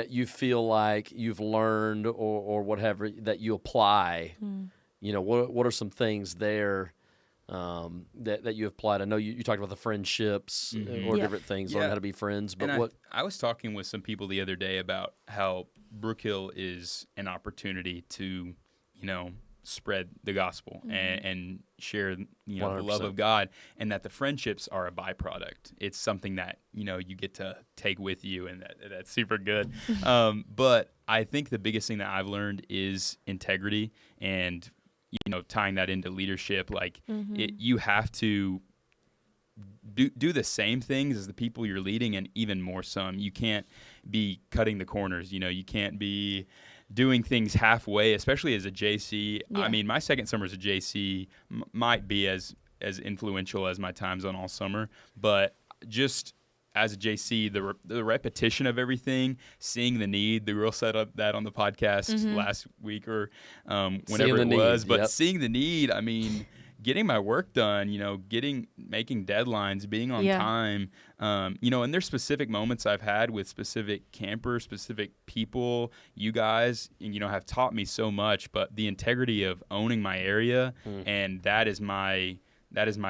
you feel like you've learned or whatever that you apply? What are some things there that you applied? I know you talked about the friendships or Yeah. different things, learn how to be friends, but And what? I was talking with some people the other day about how Brookhill is an opportunity to, spread the gospel and share, the love 100%. of God, and that the friendships are a byproduct. It's something that, you get to take with you, and that's super good. But I think the biggest thing that I've learned is integrity and, tying that into leadership. Like you have to do the same things as the people you're leading, and even more some. You can't be cutting the corners. You can't be doing things halfway, especially as a JC. Yeah. I mean, my second summer as a JC might be as influential as my times on all summer, but just as a JC, the repetition of everything, seeing the need. The girl said that on the podcast last week or whenever it was. But seeing the need, I mean, getting my work done, making deadlines, being on time, and there's specific moments I've had with specific campers, specific people, you guys, have taught me so much. But the integrity of owning my area, and that is my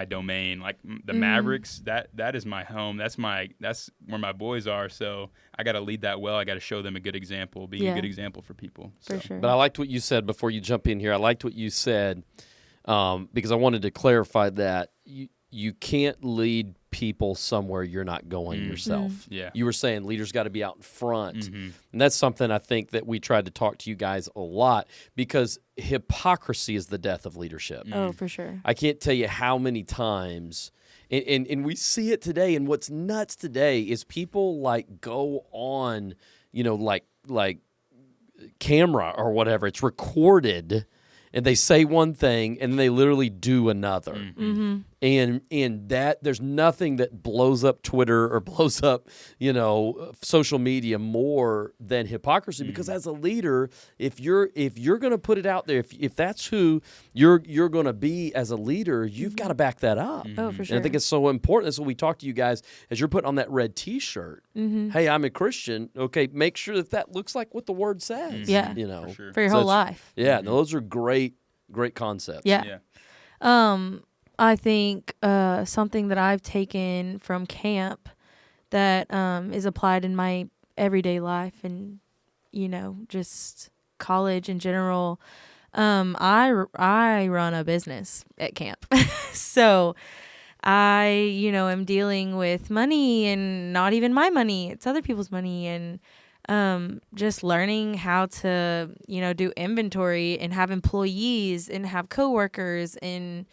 domain. Like the Mavericks, that is my home. That's where my boys are. So I got to lead that well. I got to show them a good example, be a good example for people. For sure. But I liked what you said before you jump in here. I liked what you said because I wanted to clarify that you can't lead people somewhere you're not going yourself. Yeah. You were saying leaders got to be out in front. And that's something I think that we tried to talk to you guys a lot, because hypocrisy is the death of leadership. Oh, for sure. I can't tell you how many times, and we see it today, and what's nuts today is people go on, like camera or whatever, it's recorded, and they say one thing and they literally do another. And that there's nothing that blows up Twitter or blows up, social media more than hypocrisy. Because as a leader, if you're going to put it out there, if that's who you're going to be as a leader, you've got to back that up. Oh, for sure. And I think it's so important. That's what we talk to you guys as you're putting on that red T-shirt. Hey, I'm a Christian. Okay, make sure that looks like what the Word says. Yeah. For sure. For your whole life. Yeah, no, those are great concepts. Yeah. I think something that I've taken from camp that is applied in my everyday life and, just college in general. I run a business at camp. So I, am dealing with money, and not even my money. It's other people's money. And just learning how to, do inventory and have employees and have coworkers, and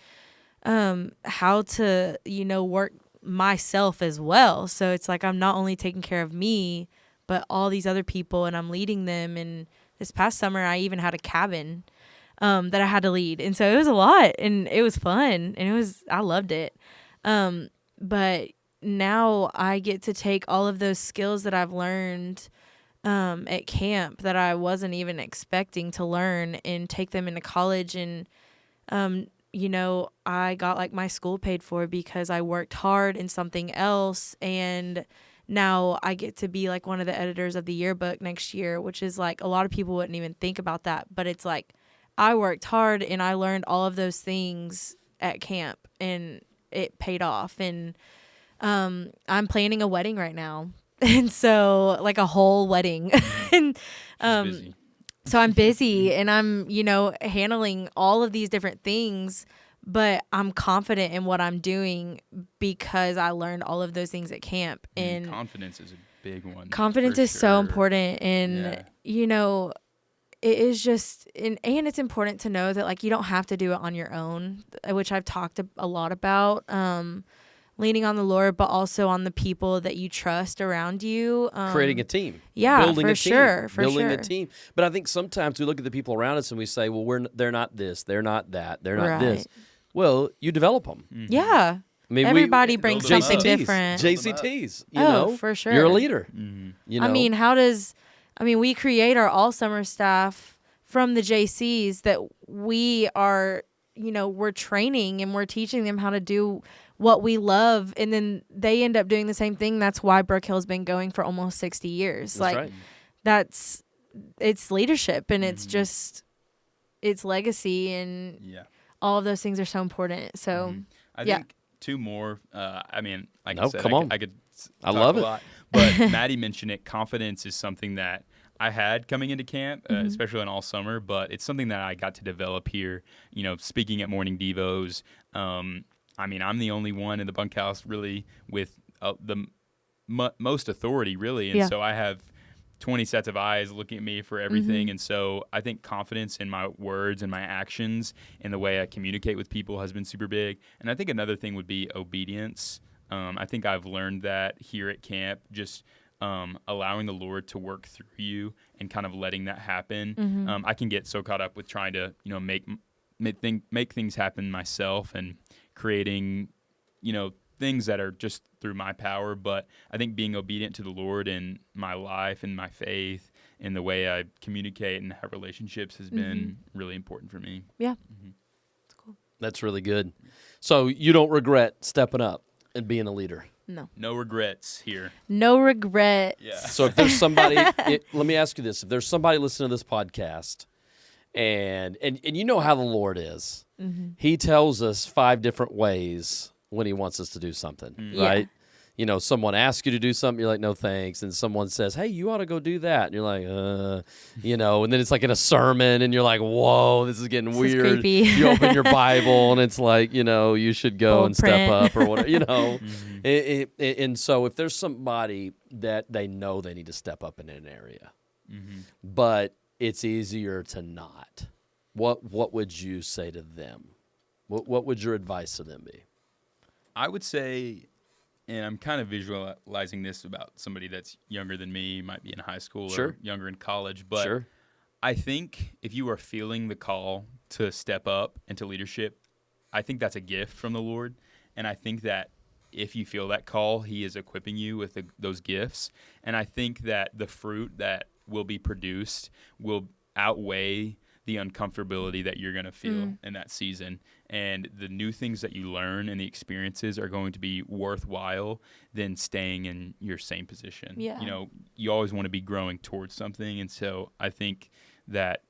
how to, work myself as well. So it's like I'm not only taking care of me, but all these other people, and I'm leading them. And this past summer, I even had a cabin that I had to lead. And so it was a lot, and it was fun, and I loved it. But now I get to take all of those skills that I've learned at camp that I wasn't even expecting to learn, and take them into college. And I got my school paid for because I worked hard in something else, and now I get to be one of the editors of the yearbook next year, which is a lot of people wouldn't even think about that, but it's I worked hard and I learned all of those things at camp, and it paid off. And I'm planning a wedding right now, and so a whole wedding. And busy. so I'm busy, and I'm, handling all of these different things, but I'm confident in what I'm doing because I learned all of those things at camp. And confidence is a big one. Confidence is so important. And, it is just, and it's important to know that you don't have to do it on your own, which I've talked a lot about. leaning on the Lord, but also on the people that you trust around you. Creating a team. Yeah, building for a team, sure, for building a sure. team. But I think sometimes we look at the people around us and we say, well, they're not this, they're not that, they're not this. Right. Well, you develop them. Yeah. I mean, Everybody Build brings them something up. different. JCTs, you Oh, know, for sure. You're a leader. Mm-hmm. You know? I mean, we create our all summer staff from the JCs that we are, we're training and we're teaching them how to do what we love. And then they end up doing the same thing. That's why Brookhill's been going for almost 60 years. That's right. It's leadership and it's just, it's legacy and all of those things are so important. So, I yeah. think two more. I mean, like No, I said, come on. I could I talk love a it. lot. But Maddie mentioned it. Confidence is something that I had coming into camp, especially in all summer, but it's something that I got to develop here, speaking at morning devos. I mean, I'm the only one in the bunkhouse really with the most authority, really. And so I have 20 sets of eyes looking at me for everything. And so I think confidence in my words and my actions and the way I communicate with people has been super big. And I think another thing would be obedience. I think I've learned that here at camp, just allowing the Lord to work through you and kind of letting that happen. I can get so caught up with trying to, make things happen myself and creating, things that are just through my power. But I think being obedient to the Lord in my life and my faith and the way I communicate and have relationships has been really important for me. Yeah. It's cool. That's really good. So you don't regret stepping up and being a leader? No. No regrets here. No regret. Yeah. So if there's somebody, let me ask you this. If there's somebody listening to this podcast and you know how the Lord is, he tells us 5 different ways when he wants us to do something, right? Someone asks you to do something, you're like, no, thanks. And someone says, hey, you ought to go do that. And you're like, and then it's like in a sermon and you're like, whoa, this is getting This is weird. creepy. You open your Bible and it's like, you should go Bold and print. step up or whatever, And so if there's somebody that they know they need to step up in an area, but it's easier to not, what would you say to them? What would your advice to them be? I would say, and I'm kind of visualizing this about somebody that's younger than me, might be in high school or younger in college, but I think if you are feeling the call to step up into leadership, I think that's a gift from the Lord. And I think that if you feel that call, he is equipping you with those gifts. And I think that the fruit that will be produced will outweigh the uncomfortability that you're going to feel in that season. And the new things that you learn and the experiences are going to be worthwhile than staying in your same position. Yeah. You always want to be growing towards something. And so I think that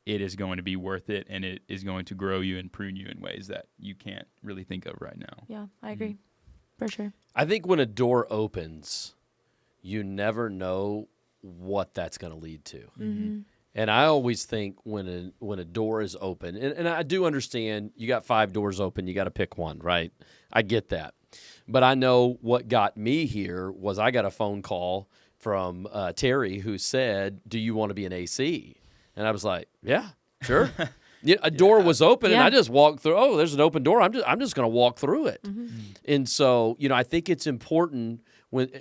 it is going to be worth it, and it is going to grow you and prune you in ways that you can't really think of right now. Yeah, I agree. For sure. I think when a door opens, you never know what that's going to lead to. And I always think when a door is open, and I do understand you got 5 doors open, you got to pick one, right? I get that. But I know what got me here was I got a phone call from Terry who said, do you want to be an AC? And I was like, yeah, sure. A door was open, and I just walked through. Oh, there's an open door. I'm just going to walk through it. And so, I think it's important when,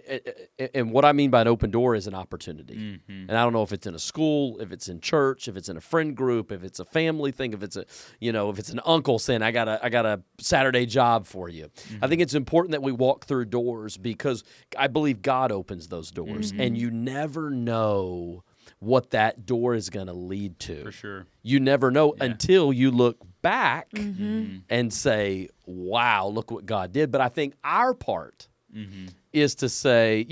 and what I mean by an open door is an opportunity. And I don't know if it's in a school, if it's in church, if it's in a friend group, if it's a family thing, if it's if it's an uncle saying, I got a Saturday job for you. I think it's important that we walk through doors because I believe God opens those doors, and you never know what that door is going to lead to. For sure. You never know until you look back and say, wow, look what God did. But I think our part is to say,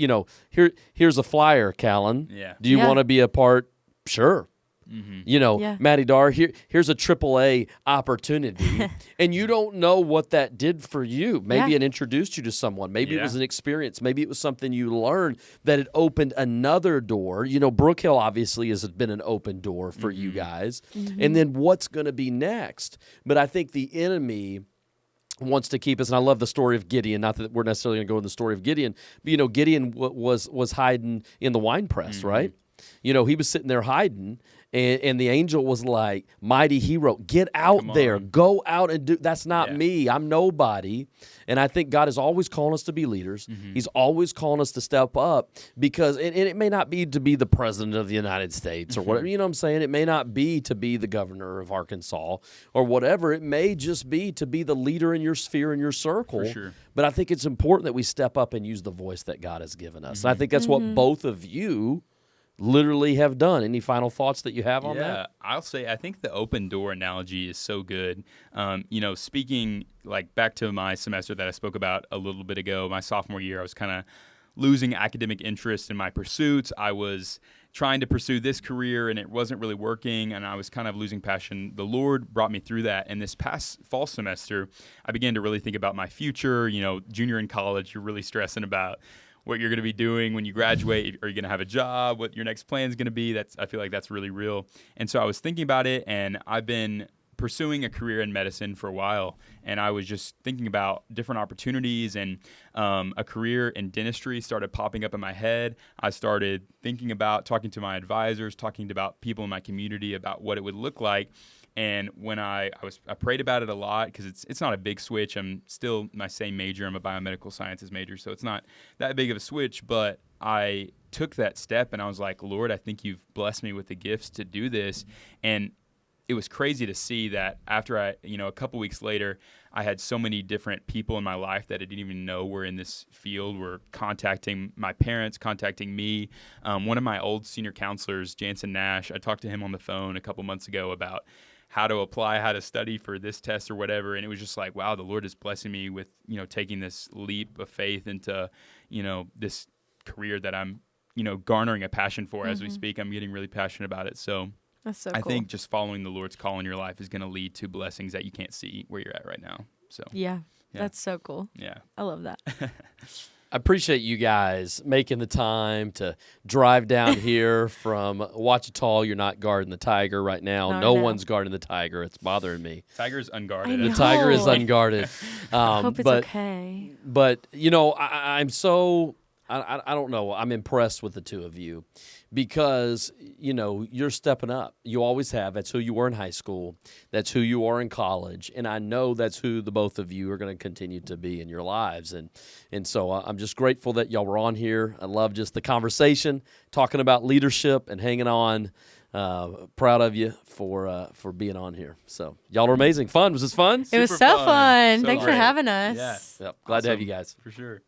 here's a flyer, Kallen. Yeah. Do you want to be a part? Sure. Maddie Dar, here's a AAA opportunity. And you don't know what that did for you. Maybe it introduced you to someone. Maybe it was an experience. Maybe it was something you learned that it opened another door. Brookhill obviously has been an open door for you guys. And then what's going to be next? But I think the enemy wants to keep us, and I love the story of Gideon. Not that we're necessarily going to go in the story of Gideon, but Gideon was hiding in the wine press, right? He was sitting there hiding, And the angel was like, mighty hero, get out Come there, on. go out and do. That's not Yeah. me. I'm nobody. And I think God is always calling us to be leaders. He's always calling us to step up because, and it may not be to be the president of the United States or whatever, you know what I'm saying? It may not be to be the governor of Arkansas or whatever. It may just be to be the leader in your sphere, in your circle. For sure. But I think it's important that we step up and use the voice that God has given us. And I think that's what both of you literally have done. Any final thoughts that you have on that? I'll say I think the open door analogy is so good. Speaking like back to my semester that I spoke about a little bit ago, my sophomore year, I was kind of losing academic interest in my pursuits. I was trying to pursue this career and it wasn't really working, and I was kind of losing passion. The Lord brought me through that. And this past fall semester, I began to really think about my future. Junior in college, you're really stressing about what you're going to be doing when you graduate. Are you going to have a job? What your next plan is going to be? I feel like that's really real. And so I was thinking about it, and I've been pursuing a career in medicine for a while. And I was just thinking about different opportunities, and a career in dentistry started popping up in my head. I started thinking about talking to my advisors, talking about people in my community about what it would look like. And when I prayed about it a lot, because it's not a big switch. I'm still my same major. I'm a biomedical sciences major, so it's not that big of a switch. But I took that step, and I was like, Lord, I think you've blessed me with the gifts to do this. And it was crazy to see that after a couple weeks later, I had so many different people in my life that I didn't even know were in this field, were contacting my parents, contacting me. One of my old senior counselors, Jansen Nash, I talked to him on the phone a couple months ago about how to apply, how to study for this test or whatever. And it was just like, wow, the Lord is blessing me with, taking this leap of faith into, this career that I'm, garnering a passion for as we speak. I'm getting really passionate about it. So That's so I cool. think just following the Lord's call in your life is going to lead to blessings that you can't see where you're at right now. So Yeah, that's so cool. yeah. I love that. I appreciate you guys making the time to drive down here from Ouachita. You're not guarding the tiger right now. No, No no. one's guarding the tiger. It's bothering me. Tiger's I unguarded. know. The tiger is No. unguarded. I hope it's but okay. But I'm so I don't know. I'm impressed with the two of you because you're stepping up. You always have. That's who you were in high school. That's who you are in college. And I know that's who the both of you are going to continue to be in your lives. And so I'm just grateful that y'all were on here. I love just the conversation, talking about leadership and hanging on. Proud of you for being on here. So y'all are amazing. Fun. Was this fun? It was Super so fun. fun. So Thanks for great. having us. Yeah. Yep. Glad to have Awesome. you guys. For sure.